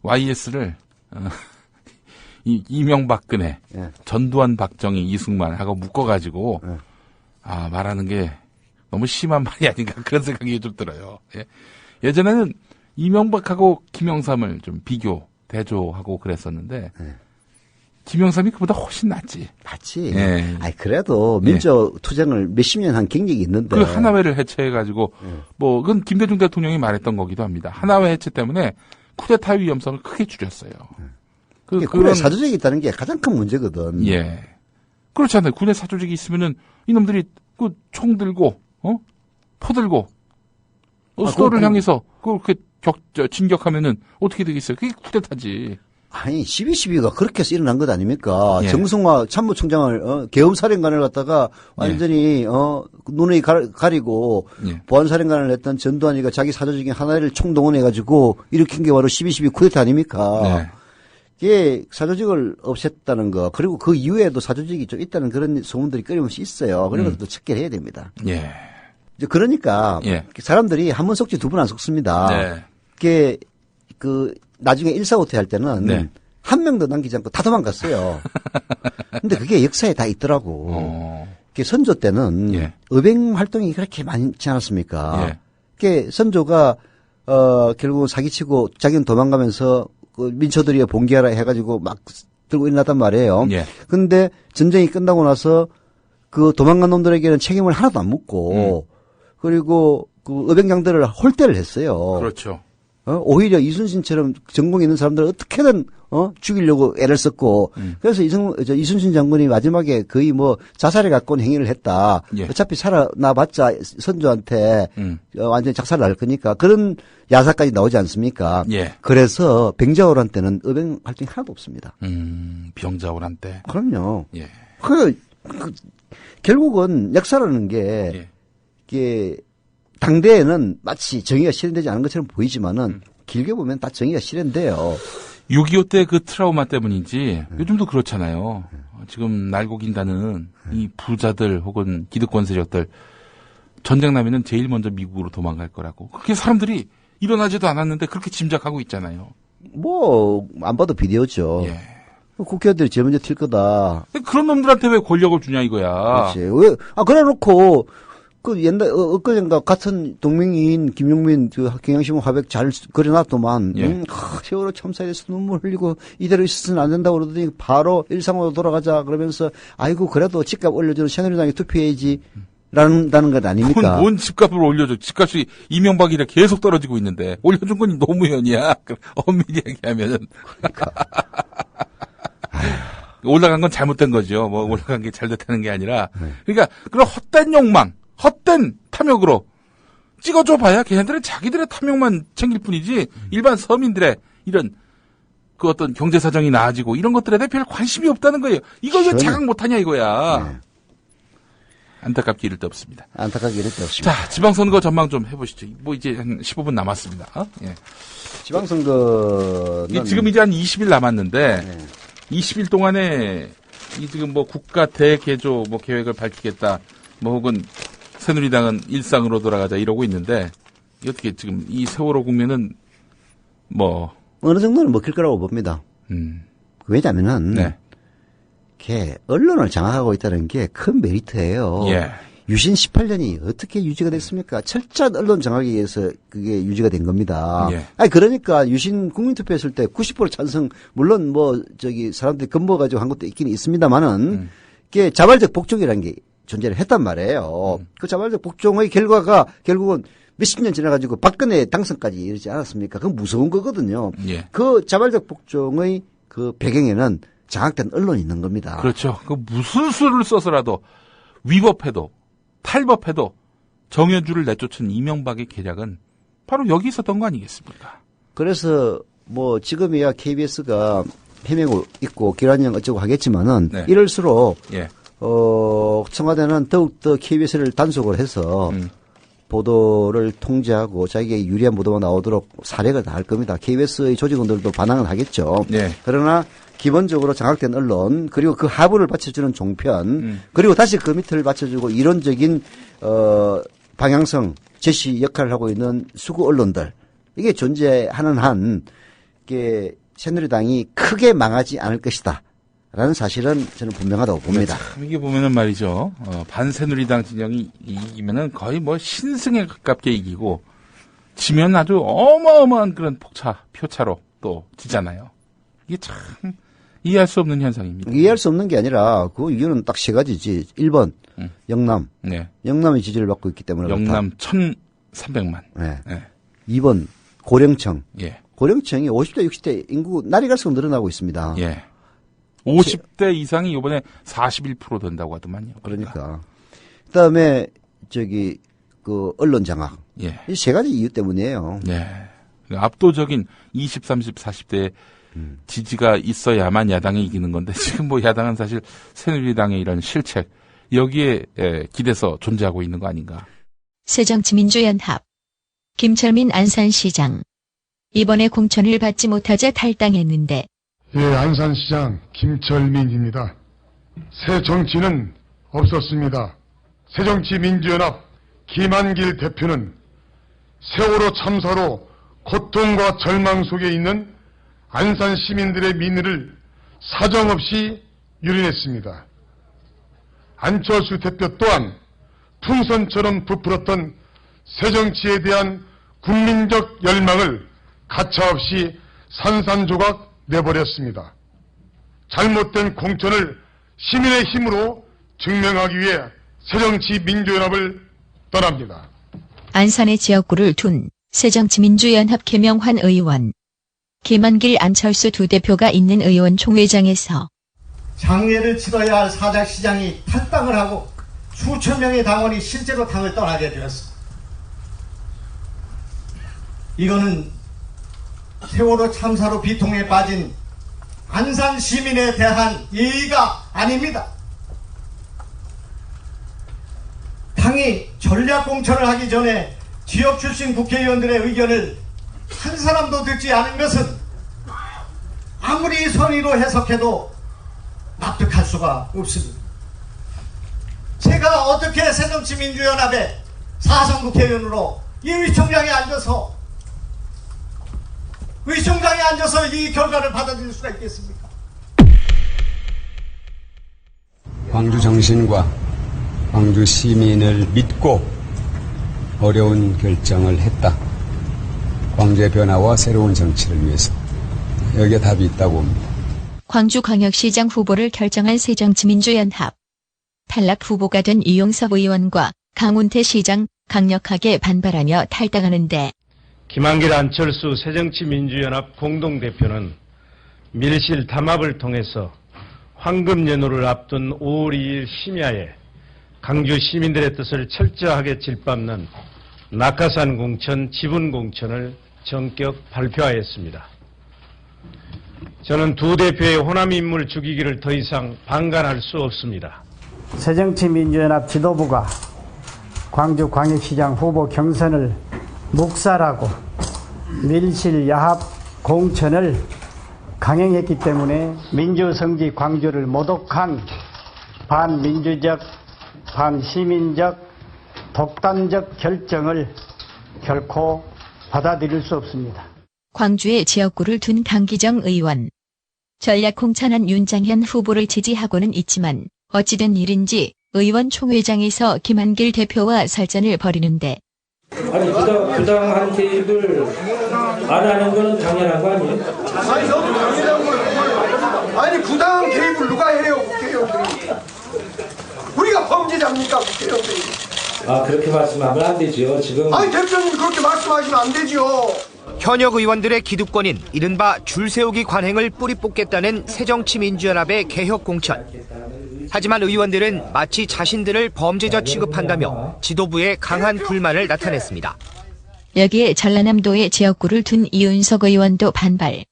YS를 이명박근혜, 네. 전두환, 박정희, 이승만 하고 묶어가지고 네. 말하는 게 너무 심한 말이 아닌가 그런 생각이 좀 들어요. 예. 예전에는 이명박하고 김영삼을 좀 대조하고 그랬었는데 김영삼이 그보다 훨씬 낫지. 맞지. 예. 아니 그래도 민족 투쟁을 몇십 년 한 경력이 있는데. 그 하나회를 해체해가지고 뭐 그건 김대중 대통령이 말했던 거기도 합니다. 하나회 해체 때문에 쿠데타 위험성을 크게 줄였어요. 군에 사조직이 있다는 게 가장 큰 문제거든. 예. 그렇지 않아요. 군에 사조직이 있으면은 이놈들이 그 총 들고 포 들고 수도를 향해서 그렇게 진격하면은 어떻게 되겠어요? 그게 쿠데타지. 아니 12.12가 그렇게 해서 일어난 것 아닙니까? 예. 정승화 참모총장을 계엄사령관을 갖다가 완전히 눈에 가리고 예. 보안사령관을 했던 전두환이가 자기 사조직인 하나를 총동원해가지고 일으킨 게 바로 12.12 쿠데타 아닙니까? 네. 이게 사조직을 없앴다는 거 그리고 그 이후에도 사조직이 좀 있다는 그런 소문들이 끊임없이 있어요. 그런 것도 척결 해야 됩니다. 예. 이제 그러니까 예. 사람들이 한 번 속지 두 번 안 속습니다. 네. 그게 나중에 1.4.5태 할 때는 네. 한 명도 남기지 않고 다 도망갔어요. 근데 그게 역사에 다 있더라고. 그게 선조 때는 예. 의병 활동이 그렇게 많지 않았습니까? 예. 그게 선조가 결국 사기치고 자기는 도망가면서 그 민초들이 봉기하라 해가지고 막 들고 일어났단 말이에요. 예. 근데 전쟁이 끝나고 나서 그 도망간 놈들에게는 책임을 하나도 안 묻고 그리고 그 의병장들을 홀대를 했어요. 그렇죠. 오히려 이순신처럼 전공이 있는 사람들을 어떻게든 죽이려고 애를 썼고 그래서 이순신 장군이 마지막에 거의 뭐 자살에 가까운 행위를 했다. 예. 어차피 살아나봤자 선조한테 완전히 작살을 날 거니까 그런 야사까지 나오지 않습니까? 예. 그래서 병자호란 때는 의병 활동이 하나도 없습니다. 병자호란 때. 그럼요. 예. 결국은 역사라는 게 예. 이게 당대에는 마치 정의가 실현되지 않은 것처럼 보이지만은 길게 보면 다 정의가 실현돼요. 6.25 때 그 트라우마 때문인지 요즘도 그렇잖아요. 지금 날고 긴다는 이 부자들 혹은 기득권 세력들 전쟁 나면은 제일 먼저 미국으로 도망갈 거라고. 그렇게 사람들이 일어나지도 않았는데 그렇게 짐작하고 있잖아요. 뭐 안 봐도 비디오죠. 예. 국회의원들이 제일 먼저 튈 거다. 그런 놈들한테 왜 권력을 주냐 이거야. 그렇지. 그래놓고 그 옛날, 엊그젠가 같은 동명이인 김용민 그 경향신문 화백 잘 그려놨더만, 예. 세월호 참사에 대해서 눈물 흘리고 이대로 있어서는 안 된다고 그러더니 바로 일상으로 돌아가자 그러면서 아이고, 그래도 집값 올려주는 새누리당에 투표해야지. 라는 것 아닙니까? 그건 뭔 집값을 올려줘. 집값이 이명박이라 계속 떨어지고 있는데 올려준 건 노무현이야. 엄밀히 얘기하면은. 그러니까. 올라간 건 잘못된 거죠. 뭐 올라간 게 잘 됐다는 게 아니라. 그러니까 그런 헛된 욕망, 헛된 탐욕으로 찍어줘 봐야 걔네들은 자기들의 탐욕만 챙길 뿐이지 일반 서민들의 이런 그 어떤 경제 사정이 나아지고 이런 것들에 대해 별 관심이 없다는 거예요. 이걸 왜 자각 못하냐 이거야. 네. 안타깝게 이를 데 없습니다. 안타깝게 이럴 데 없습니다. 자, 지방선거 전망 좀 해보시죠. 뭐 이제 한 15분 남았습니다. 예. 지방선거는 지금 이제 한 20일 남았는데 네. 20일 동안에 이 지금 뭐 국가 대개조 뭐 계획을 밝히겠다. 뭐 혹은 새누리당은 일상으로 돌아가자 이러고 있는데 어떻게 지금 이 세월호 국면은 뭐 어느 정도는 먹힐 거라고 봅니다. 왜냐면은 네. 이렇게 언론을 장악하고 있다는 게 큰 메리트예요. 예. 유신 18년이 어떻게 유지가 됐습니까? 철저한 언론 장악에 의해서 그게 유지가 된 겁니다. 예. 아니 그러니까 유신 국민투표했을 때 90% 찬성 물론 뭐 저기 사람들이 겁먹어가지고 한 것도 있긴 있습니다만은 이게 자발적 복종이라는 게 존재를 했단 말이에요. 그 자발적 복종의 결과가 결국은 몇십 년 지나가지고 박근혜 당선까지 이르지 않았습니까? 그건 무서운 거거든요. 예. 그 자발적 복종의 그 배경에는 장악된 언론이 있는 겁니다. 그렇죠. 그 무슨 수를 써서라도 위법해도 탈법해도 정여주를 내쫓은 이명박의 계략은 바로 여기 있었던 거 아니겠습니까? 그래서 뭐 지금이야 KBS가 해명을 있고 기란령 어쩌고 하겠지만은 네. 이럴수록 예. 청와대는 더욱더 KBS를 단속을 해서 보도를 통제하고 자기에게 유리한 보도가 나오도록 사례가 다 할 겁니다. KBS의 조직원들도 반항을 하겠죠. 네. 그러나 기본적으로 장악된 언론 그리고 그 하부를 받쳐주는 종편 그리고 다시 그 밑을 받쳐주고 이론적인 방향성 제시 역할을 하고 있는 수구 언론들 이게 존재하는 한 이게 새누리당이 크게 망하지 않을 것이다. 라는 사실은 저는 분명하다고 봅니다. 참 이게 보면은 말이죠. 반새누리당 진영이 이기면은 거의 뭐 신승에 가깝게 이기고 지면 아주 어마어마한 그런 표차로 또 지잖아요. 이게 참 이해할 수 없는 현상입니다. 이해할 수 없는 게 아니라 그 이유는 딱 세 가지지. 1번 영남. 네. 영남의 지지를 받고 있기 때문에 영남 1,300만. 네. 네. 2번 고령청. 예. 고령청이 50대 60대 인구 날이 갈수록 늘어나고 있습니다. 예. 50대 이상이 이번에 41% 된다고 하더만요. 그러니까. 그다음에 저기 그 언론 장악. 예. 이 세 가지 이유 때문이에요. 네. 압도적인 20, 30, 40대 지지가 있어야만 야당이 이기는 건데 지금 뭐 야당은 사실 새누리당의 이런 실책 여기에 기대서 존재하고 있는 거 아닌가. 새정치민주연합 김철민 안산시장 이번에 공천을 받지 못하자 탈당했는데 예, 안산시장 김철민입니다. 새 정치는 없었습니다. 새정치민주연합 김한길 대표는 세월호 참사로 고통과 절망 속에 있는 안산 시민들의 민의를 사정없이 유린했습니다. 안철수 대표 또한 풍선처럼 부풀었던 새정치에 대한 국민적 열망을 가차없이 산산조각 내버렸습니다. 잘못된 공천을 시민의 힘으로 증명하기 위해 새정치민주연합을 떠납니다. 안산의 지역구를 둔 새정치민주연합 계명환 의원 김한길 안철수 두 대표가 있는 의원총회장에서 장례를 치러야 할 사장시장이 탈당을 하고 수천 명의 당원이 실제로 당을 떠나게 되었습니다. 이거는 세월호 참사로 비통에 빠진 안산 시민에 대한 예의가 아닙니다. 당이 전략공천을 하기 전에 지역 출신 국회의원들의 의견을 한 사람도 듣지 않은 것은 아무리 선의로 해석해도 납득할 수가 없습니다. 제가 어떻게 새정치민주연합의 사선 국회의원으로 이 의총장에 앉아서 이 결과를 받아들일 수가 있겠습니까? 광주 정신과 광주 시민을 믿고 어려운 결정을 했다. 광주의 변화와 새로운 정치를 위해서. 여기에 답이 있다고 봅니다. 광주광역시장 후보를 결정한 새정치민주연합. 탈락 후보가 된 이용섭 의원과 강훈태 시장 강력하게 반발하며 탈당하는데 김한길 안철수 새정치민주연합 공동대표는 밀실 담합을 통해서 황금연호를 앞둔 5월 2일 심야에 강주 시민들의 뜻을 철저하게 짓밟는 낙하산 공천, 지분 공천을 전격 발표하였습니다. 저는 두 대표의 호남 인물 죽이기를 더 이상 방관할 수 없습니다. 새정치민주연합 지도부가 광주광역시장 후보 경선을 묵살하고 밀실 야합 공천을 강행했기 때문에 민주성지 광주를 모독한 반민주적, 반시민적, 독단적 결정을 결코 받아들일 수 없습니다. 광주에 지역구를 둔 강기정 의원. 전략 공천한 윤장현 후보를 지지하고는 있지만 어찌된 일인지 의원 총회장에서 김한길 대표와 설전을 벌이는데 아니 부당한 개입을 안 하는 건 당연한 거 아니에요? 아니 너무 당연한 거예요. 아니 부당한 개입을 누가 해요 국회의원들이? 우리가 범죄자입니까 국회의원들이? 아 그렇게 말씀하면 안 되죠 지금. 아니 대표님 그렇게 말씀하시면 안 되죠. 현역 의원들의 기득권인 이른바 줄세우기 관행을 뿌리 뽑겠다는 새정치민주연합의 개혁 공천. 하지만 의원들은 마치 자신들을 범죄자 취급한다며 지도부에 강한 불만을 나타냈습니다. 여기에 전라남도의 지역구를 둔 이윤석 의원도 반발.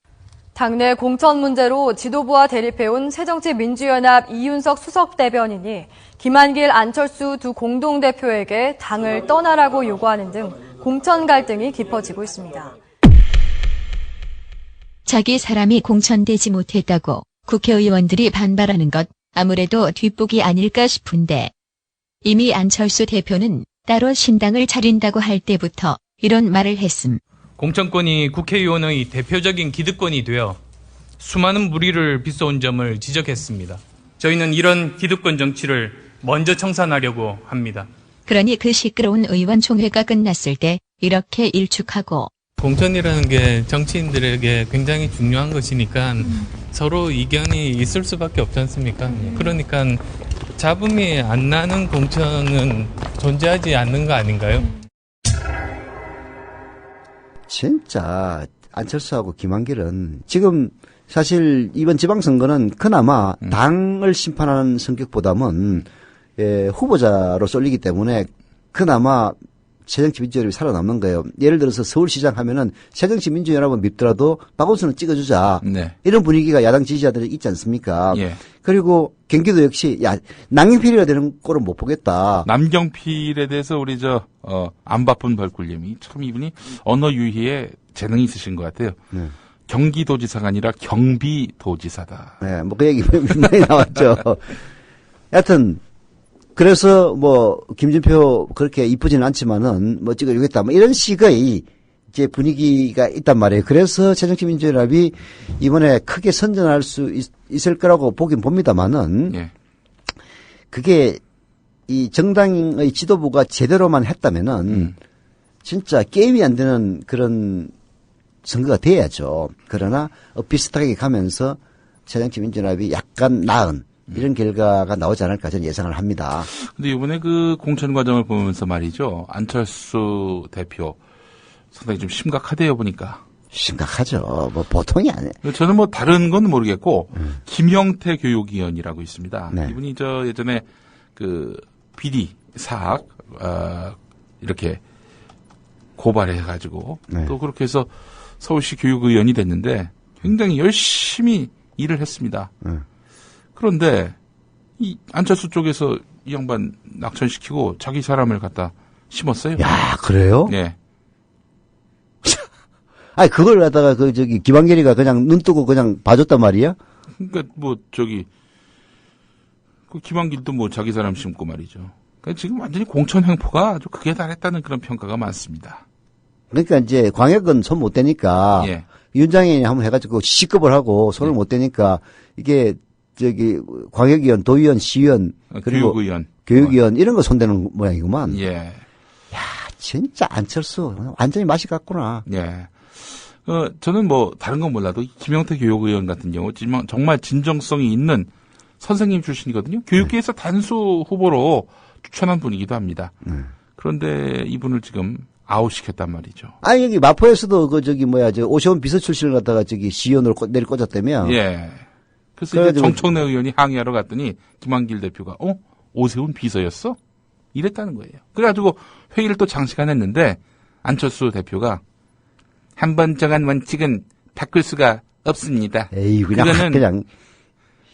당내 공천 문제로 지도부와 대립해온 새정치민주연합 이윤석 수석대변인이 김한길, 안철수 두 공동대표에게 당을 떠나라고 요구하는 등 공천 갈등이 깊어지고 있습니다. 자기 사람이 공천되지 못했다고 국회의원들이 반발하는 것 아무래도 뒷북이 아닐까 싶은데 이미 안철수 대표는 따로 신당을 차린다고 할 때부터 이런 말을 했음. 공천권이 국회의원의 대표적인 기득권이 되어 수많은 물의를 빚어온 점을 지적했습니다. 저희는 이런 기득권 정치를 먼저 청산하려고 합니다. 그러니 그 시끄러운 의원 총회가 끝났을 때 이렇게 일축하고 공천이라는 게 정치인들에게 굉장히 중요한 것이니까 서로 이견이 있을 수밖에 없지 않습니까? 그러니까 잡음이 안 나는 공천은 존재하지 않는 거 아닌가요? 진짜 안철수하고 김한길은 지금 사실 이번 지방선거는 그나마 당을 심판하는 성격보다는 후보자로 쏠리기 때문에 그나마 새정치민주연합이 살아남는 거예요. 예를 들어서 서울시장 하면은 새정치민주연합은 밉더라도 박원순은 찍어주자. 네. 이런 분위기가 야당 지지자들이 있지 않습니까? 예. 그리고 경기도 역시 남경필이가 되는 꼴은 못 보겠다. 남경필에 대해서 우리 안 바쁜 벌꿀님이 참 이분이 언어 유희에 재능이 있으신 것 같아요. 네. 경기도지사가 아니라 경비도지사다. 네, 뭐 그 얘기 많이 나왔죠. 하여튼 그래서 김진표 그렇게 이쁘지는 않지만은 찍어주겠다. 이런 식의 이제 분위기가 있단 말이에요. 그래서 새정치민주연합이 이번에 크게 선전할 수 있을 거라고 보긴 봅니다만은 예. 그게 이 정당의 지도부가 제대로만 했다면은 진짜 게임이 안 되는 그런 선거가 돼야죠. 그러나 비슷하게 가면서 새정치민주연합이 약간 나은 이런 결과가 나오지 않을까 저는 예상을 합니다. 근데 이번에 그 공천 과정을 보면서 말이죠. 안철수 대표 상당히 좀 심각하대요 보니까. 심각하죠. 보통이 아니에요. 저는 다른 건 모르겠고 김영태 교육위원이라고 있습니다. 네. 이분이 예전에 그 비리 사학 이렇게 고발해가지고 네. 또 그렇게 해서 서울시 교육의원이 됐는데 굉장히 열심히 일을 했습니다. 그런데 이 안철수 쪽에서 이 양반 낙천시키고 자기 사람을 갖다 심었어요. 야, 그래요? 네. 아니 그걸 갖다가 김한길이가 그냥 눈 뜨고 그냥 봐줬단 말이야? 그러니까 그 김한길도 자기 사람 심고 말이죠. 그러니까 지금 완전히 공천 횡포가 아주 극에 달했다는 그런 평가가 많습니다. 그러니까 이제 광역은 손 못 대니까 예. 윤장현이 한번 해가지고 시급을 하고 손을 못 대니까 이게 광역위원, 도의원, 시의원 그리고 교육의원 교육위원 이런 거 손대는 모양이구만. 예. 진짜 안철수 완전히 맛이 갔구나. 예. 저는 뭐 다른 건 몰라도 김영태 교육의원 같은 경우 정말 진정성이 있는 선생님 출신이거든요. 교육계에서 단수 후보로 추천한 분이기도 합니다. 그런데 이분을 지금 아웃시켰단 말이죠. 아니 여기 마포에서도 오세훈 비서 출신을 갖다가 시의원으로 내리꽂았다며. 예. 그래서 이제 정청래 의원이 항의하러 갔더니 김한길 대표가 오세훈 비서였어? 이랬다는 거예요. 그래가지고 회의를 또 장시간 했는데 안철수 대표가 한 번 정한 원칙은 바꿀 수가 없습니다. 에이 그냥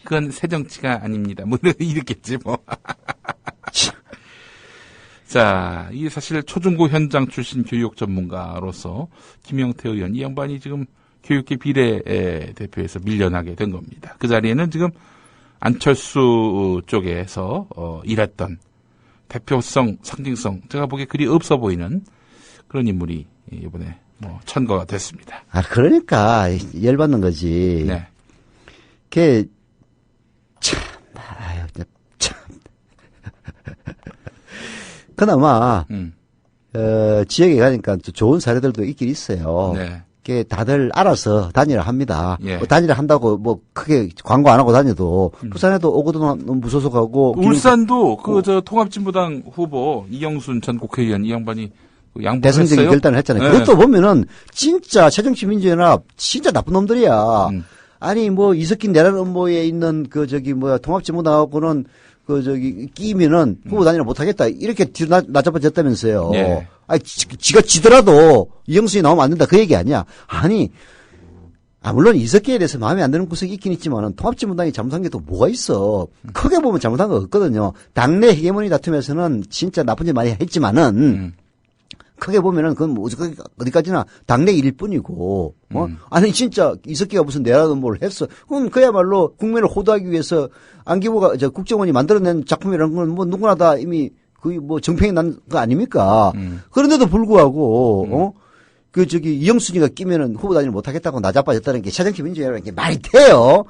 그건 새 정치가 아닙니다. 뭐 이랬겠지 뭐. 자, 이게 사실 초중고 현장 출신 교육 전문가로서 김영태 의원 이 양반이 지금 교육계 비례대표에서 밀려나게 된 겁니다. 그 자리에는 지금 안철수 쪽에서 일했던 대표성, 상징성, 제가 보기에 그리 없어 보이는 그런 인물이 이번에 천거가 됐습니다. 아, 그러니까 열받는 거지. 네. 참. 그나마 지역에 가니까 또 좋은 사례들도 있긴 있어요. 네. 그게 다들 알아서 다니라 합니다. 예. 다니라 한다고 크게 광고 안 하고 다녀도 부산에도 오거돈 무소속하고 울산도 통합진보당 후보 이영순 전 국회의원 이 양반이 양보했어요. 대승적인 결단을 했잖아요. 네. 그것도 보면은 진짜 새정치민주연합 진짜 나쁜 놈들이야. 아니 이석긴 내란 음모에 있는 통합진보당하고는 끼면은 후보 단일화 못하겠다. 이렇게 뒤로 낮잡아졌다면서요. 예. 아니, 지가 지더라도 이영순이 나오면 안 된다. 그 얘기 아니야. 아니, 물론 이석기에 대해서 마음에 안 드는 구석이 있긴 있지만은 통합진보당이 잘못한 게 또 뭐가 있어. 크게 보면 잘못한 거 없거든요. 당내 헤게모니 다툼에서는 진짜 나쁜 짓 많이 했지만은 크게 보면은 그건 어디까지나 당내 일일 뿐이고, 아니, 진짜 이석기가 무슨 내란 음모를 했어. 그건 그야말로 국민을 호도하기 위해서 안기부가, 국정원이 만들어낸 작품이라는 건 누구나 다 이미 정평이 난 거 아닙니까? 그런데도 불구하고, 이영순이가 끼면은 후보 단일 못하겠다고 나자빠졌다는 게 새정치민주연합이라는 게 말이 돼요?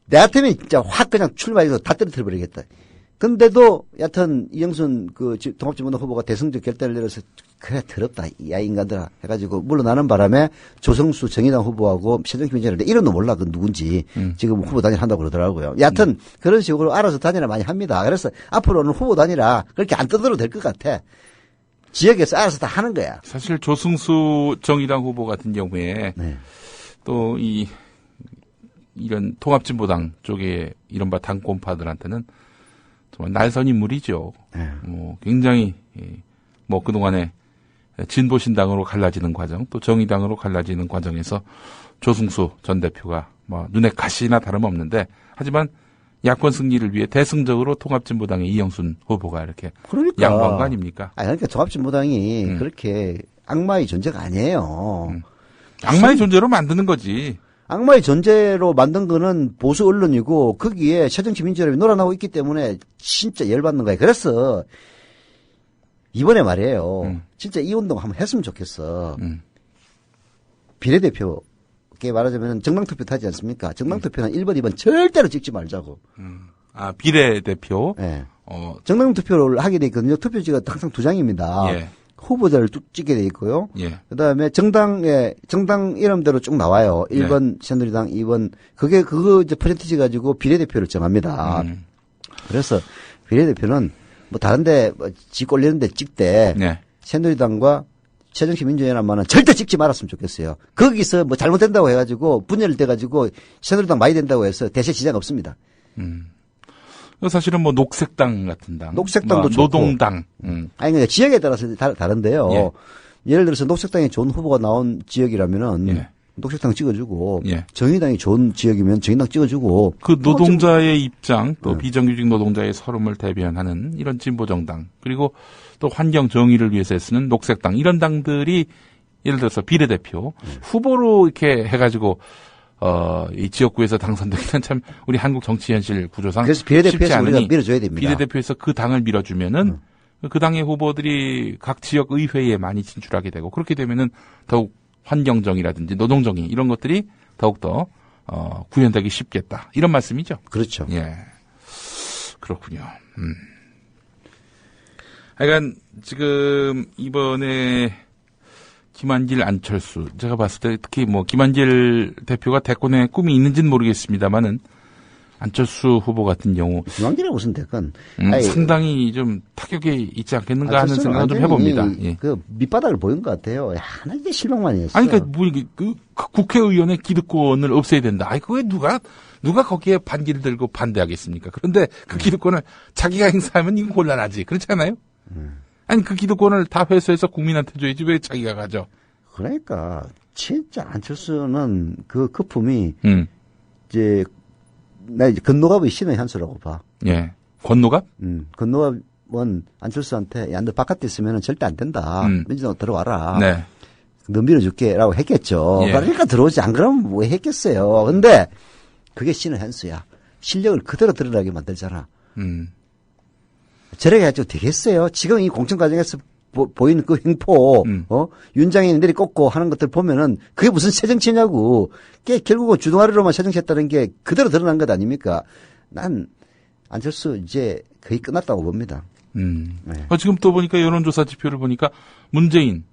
내 같으면 진짜 확 그냥 출마해서 다 떨어뜨려 버리겠다. 근데도 여하튼 이영순 통합진보당 후보가 대승적 결단을 내려서 그래 더럽다 야 인간들아 해가지고 물러나는 바람에 조성수 정의당 후보하고 새정치민주연합 이름도 몰라 그 누군지 지금 후보 단일 한다고 그러더라고요. 여하튼 그런 식으로 알아서 단일화 많이 합니다. 그래서 앞으로는 후보 단일화 그렇게 안 떠들어도 될 것 같아. 지역에서 알아서 다 하는 거야. 사실 조승수 정의당 후보 같은 경우에 또 이런 통합진보당 쪽에 이른바 당권파들한테는 정말 날선 인물이죠. 굉장히 그동안에 진보신당으로 갈라지는 과정, 또 정의당으로 갈라지는 과정에서 조승수 전 대표가 눈에 가시나 다름없는데, 하지만 야권 승리를 위해 대승적으로 통합진보당의 이영순 후보가 이렇게 양보한 거 아닙니까? 그러니까 통합진보당이 그렇게 악마의 존재가 아니에요. 악마의 존재로 만드는 거지. 악마의 존재로 만든 거는 보수 언론이고 거기에 새정치민주연합이 놀아나고 있기 때문에 진짜 열받는 거예요. 그래서 이번에 말이에요. 진짜 이 운동 한번 했으면 좋겠어. 비례대표께 말하자면 정당투표 하지 않습니까? 정당투표는 1번, 2번 절대로 찍지 말자고. 비례대표? 네. 정당투표를 하게 돼 있거든요. 투표지가 항상 2장입니다. 예. 후보자를 쭉 찍게 돼 있고요. 예. 그다음에 정당 이름대로 쭉 나와요. 1번 새누리당, 2번 그거 이제 퍼센티지 가지고 비례대표를 정합니다. 그래서 비례대표는 다른데 지 꼴리는데 찍되 새누리당과 새정치민주연합만은 절대 찍지 말았으면 좋겠어요. 거기서 잘못된다고 해가지고 분열돼가지고 새누리당 많이 된다고 해서 대세 지장 없습니다. 사실은 녹색당 같은 당, 녹색당도 좋고, 노동당. 그러니까 지역에 따라서 다른데요. 예. 예를 들어서 녹색당이 좋은 후보가 나온 지역이라면은 녹색당 찍어주고, 정의당이 좋은 지역이면 정의당 찍어주고. 그 노동자의 입장, 또 비정규직 노동자의 서름을 대변하는 이런 진보정당, 그리고 또 환경 정의를 위해서 쓰는 녹색당, 이런 당들이 예를 들어서 비례대표 후보로 이렇게 해가지고 이 지역구에서 당선되기는 참 우리 한국 정치 현실 구조상 그래서 비례대표에서 우리가 밀어줘야 됩니다. 비례대표에서 그 당을 밀어주면은 그 당의 후보들이 각 지역 의회에 많이 진출하게 되고, 그렇게 되면은 더욱 환경정의라든지 노동정의 이런 것들이 더욱더 구현되기 쉽겠다, 이런 말씀이죠. 그렇죠. 예, 그렇군요. 하여간 지금 이번에 김한길, 안철수 제가 봤을 때 특히 뭐 김한길 대표가 대권에 꿈이 있는지는 모르겠습니다만은 안철수 후보 같은 경우 김한길이 무슨 대권 상당히 좀 타격이 있지 않겠는가 하는 생각을 좀 해봅니다. 예. 그 밑바닥을 보인 것 같아요. 하나 이제 실망만 했어. 아니 그러니까 뭐 그 국회의원의 기득권을 없애야 된다. 아이 그게 누가 거기에 반기를 들고 반대하겠습니까? 그런데 그 기득권을 자기가 행사하면 이건 곤란하지. 그렇지 않아요? 아니 그 기득권을 다 회수해서 국민한테 줘야지 왜 자기가 가져? 그러니까 진짜 안철수는 그 거품이 이제 나 이제 건노갑의 신의 한수라고 봐. 예. 건노갑? 건노갑은 안철수한테 야 너 바깥에 있으면 절대 안 된다. 민주당 들어와라. 네. 너 밀어줄게라고 했겠죠. 예. 그러니까 들어오지 안 그러면 왜 했겠어요. 근데 그게 신의 한수야. 실력을 그대로 드러나게 만들잖아. 저렇게 해가지고 되겠어요. 지금 이 공천 과정에서 보이는 그 횡포, 윤장이 내리꽂고 하는 것들 보면은 그게 무슨 새정치냐고. 결국은 주둥아리로만 새정치했다는 게 그대로 드러난 것 아닙니까? 난 안철수 이제 거의 끝났다고 봅니다. 네. 지금 또 보니까 여론조사 지표를 보니까 문재인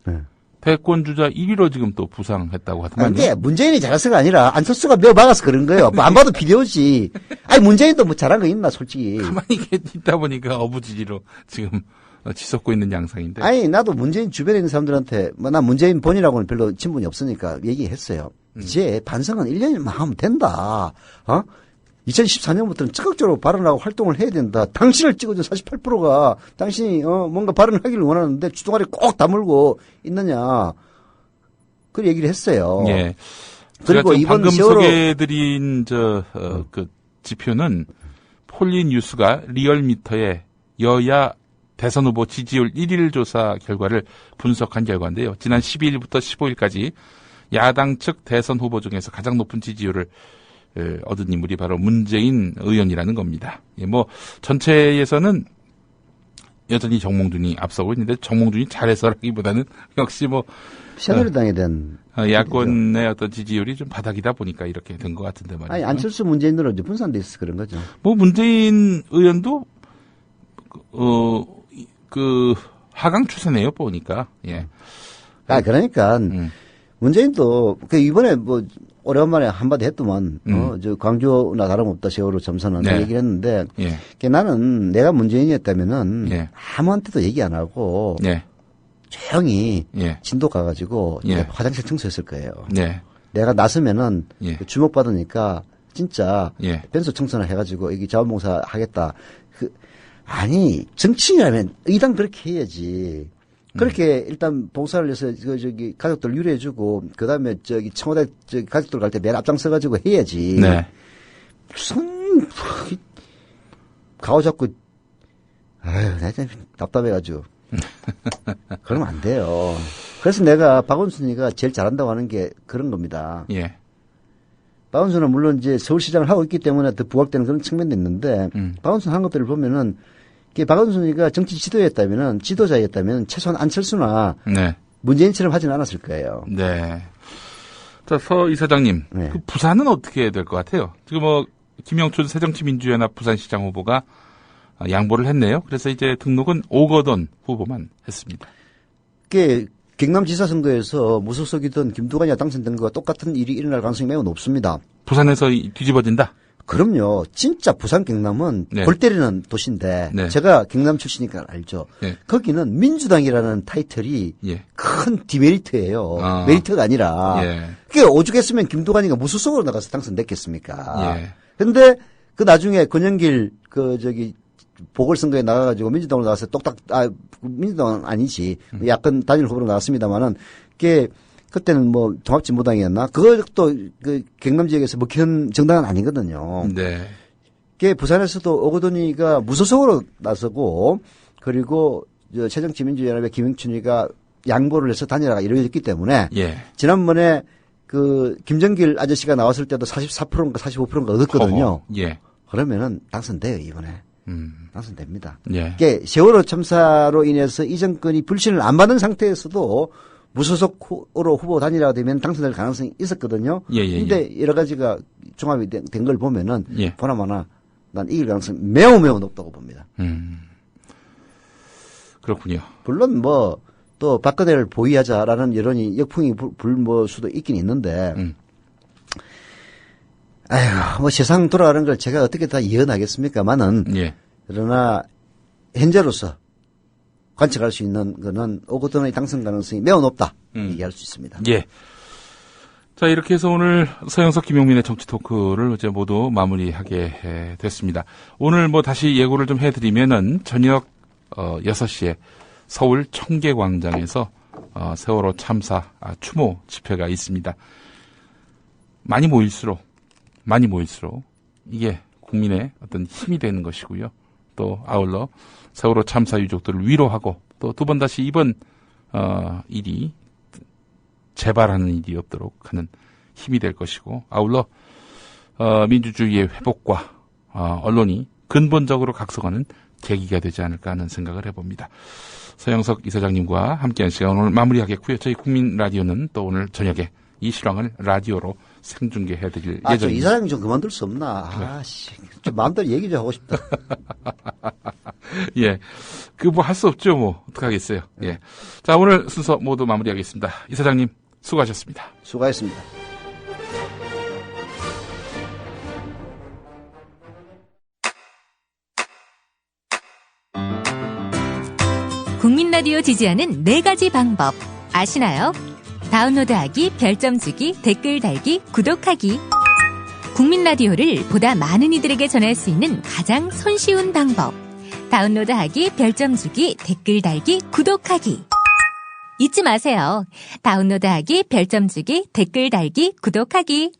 대권 주자 1위로 지금 또 부상했다고 하더만요. 근데 문재인이 잘해서가 아니라 안철수가 몇 막아서 그런 거예요. 안 봐도 비디오지. 아니 문재인도 뭐 잘한 거 있나 솔직히. 가만히 있다 보니까 어부지리로 지금 치솟고 있는 양상인데. 아니 나도 문재인 주변에 있는 사람들한테 난 문재인 본이라고는 별로 친분이 없으니까 얘기했어요. 이제 반성은 1년만 하면 된다. 2014년부터는 적극적으로 발언하고 활동을 해야 된다. 당신을 찍어준 48%가 당신이 뭔가 발언하기를 원하는데 주둥아리 꼭 다물고 있느냐. 그 얘기를 했어요. 예. 그리고 이번 방금 세월호 소개해드린 그 지표는 폴리뉴스가 리얼미터의 여야 대선 후보 지지율 1일 조사 결과를 분석한 결과인데요. 지난 12일부터 15일까지 야당 측 대선 후보 중에서 가장 높은 지지율을 얻은 인물이 바로 문재인 의원이라는 겁니다. 예, 뭐 전체에서는 여전히 정몽준이 앞서고 있는데 정몽준이 잘해서라기보다는 역시 뭐 새누리당에 대한 야권의 어떤 지지율이 좀 바닥이다 보니까 이렇게 된 것 같은데 말이죠. 아니 안철수 문재인으로 이제 분산돼 있어 그런 거죠. 뭐 문재인 의원도 그 하강 추세네요 보니까. 예. 그러니까 문재인도 그 이번에 뭐 오랜만에 한마디 했더만 저 광주나 다름없다 세월호 참사는 네. 얘기를 했는데 예. 나는 내가 문재인이었다면은 예. 아무한테도 얘기 안 하고 예. 조용히 예. 진도 가가지고 예. 화장실 청소했을 거예요. 네. 내가 나서면은 예. 주목받으니까 진짜 예. 변소 청소나 해가지고 여기 자원봉사 하겠다. 아니 정치인이라면 의당 그렇게 해야지. 그렇게 일단 봉사를 해서 저기 가족들 유래해주고 그다음에 저기 청와대 저기 가족들 갈 때 맨 앞장서가지고 해야지. 네. 무슨 가오 잡고 아유 나 진짜 답답해가지고 그러면 안 돼요. 그래서 내가 박원순이가 제일 잘한다고 하는 게 그런 겁니다. 예. 박원순은 물론 이제 서울시장을 하고 있기 때문에 더 부각되는 그런 측면도 있는데 박원순 한 것들을 보면은 박원순이가 정치 지도자였다면 최소한 안철수나 네. 문재인처럼 하지는 않았을 거예요. 네. 자, 서 이사장님, 네. 그 부산은 어떻게 해야 될 것 같아요? 지금 뭐 김영춘 새정치민주연합 부산시장 후보가 양보를 했네요. 그래서 이제 등록은 오거돈 후보만 했습니다. 경남지사 선거에서 무소속이던 김두관이 당선된 것과 똑같은 일이 일어날 가능성이 매우 높습니다. 부산에서 뒤집어진다? 그럼요. 진짜 부산 경남은 네. 골 때리는 도시인데 네. 제가 경남 출신이니까 알죠. 네. 거기는 민주당이라는 타이틀이 예. 큰 디메리트예요. 메리트가 아니라. 예. 그게 오죽했으면 김두관이가 무소속으로 나가서 당선됐겠습니까? 예. 근데 그 나중에 권영길 보궐선거에 나가가지고 민주당으로 나가서 민주당은 아니지. 약간 단일 후보로 나왔습니다만은 그때는 뭐 통합진보당이었나? 그것도 그 경남 지역에서 먹힌 정당은 아니거든요. 네. 부산에서도 오거돈이가 무소속으로 나서고 그리고 새정치민주연합의 김영춘이가 양보를 해서 단일화가 이루어졌기 때문에 예. 지난번에 그 김정길 아저씨가 나왔을 때도 44%인가 45%인가 얻었거든요. 허허. 예. 그러면은 당선돼요 이번에. 당선됩니다. 예. 세월호 참사로 인해서 이 정권이 불신을 안 받는 상태에서도 무소속으로 후보 단일화가 되면 당선될 가능성이 있었거든요. 근데 여러 가지가 종합이 된 걸 보면은 보나마나 난 이길 가능성이 매우 높다고 봅니다. 그렇군요. 물론 뭐 또 박근혜를 보위하자라는 여론이 역풍이 불 수도 있긴 있는데 아이고 뭐 세상 돌아가는 걸 제가 어떻게 다 예언하겠습니까만은 예. 그러나 현재로서 관측할 수 있는 거는 오거돈의 당선 가능성이 매우 높다 얘기할 수 있습니다. 예. 자, 이렇게 해서 오늘 서영석, 김용민의 정치 토크를 이제 모두 마무리하게 됐습니다. 오늘 뭐 다시 예고를 좀 해드리면은 저녁 6시에 서울 청계광장에서 세월호 참사 추모 집회가 있습니다. 많이 모일수록 이게 국민의 어떤 힘이 되는 것이고요. 또 아울러 세월호 참사 유족들을 위로하고 또 두 번 다시 이번 일이 재발하는 일이 없도록 하는 힘이 될 것이고 아울러 민주주의의 회복과 언론이 근본적으로 각성하는 계기가 되지 않을까 하는 생각을 해봅니다. 서영석 이사장님과 함께한 시간 오늘 마무리하겠고요. 저희 국민 라디오는 또 오늘 저녁에 이 실황을 라디오로 생중계해드릴 예정입니다. 저 이사장님 좀 그만둘 수 없나? 아씨, 좀 마음대로 얘기 좀 하고 싶다. 예, 그 뭐 할 수 없죠. 뭐 어떡하겠어요. 예, 자 오늘 순서 모두 마무리하겠습니다. 이사장님 수고하셨습니다. 수고하셨습니다. 국민 라디오 지지하는 4가지 방법 아시나요? 다운로드하기, 별점 주기, 댓글 달기, 구독하기. 국민 라디오를 보다 많은 이들에게 전할 수 있는 가장 손쉬운 방법. 다운로드하기, 별점 주기, 댓글 달기, 구독하기. 잊지 마세요. 다운로드하기, 별점 주기, 댓글 달기, 구독하기.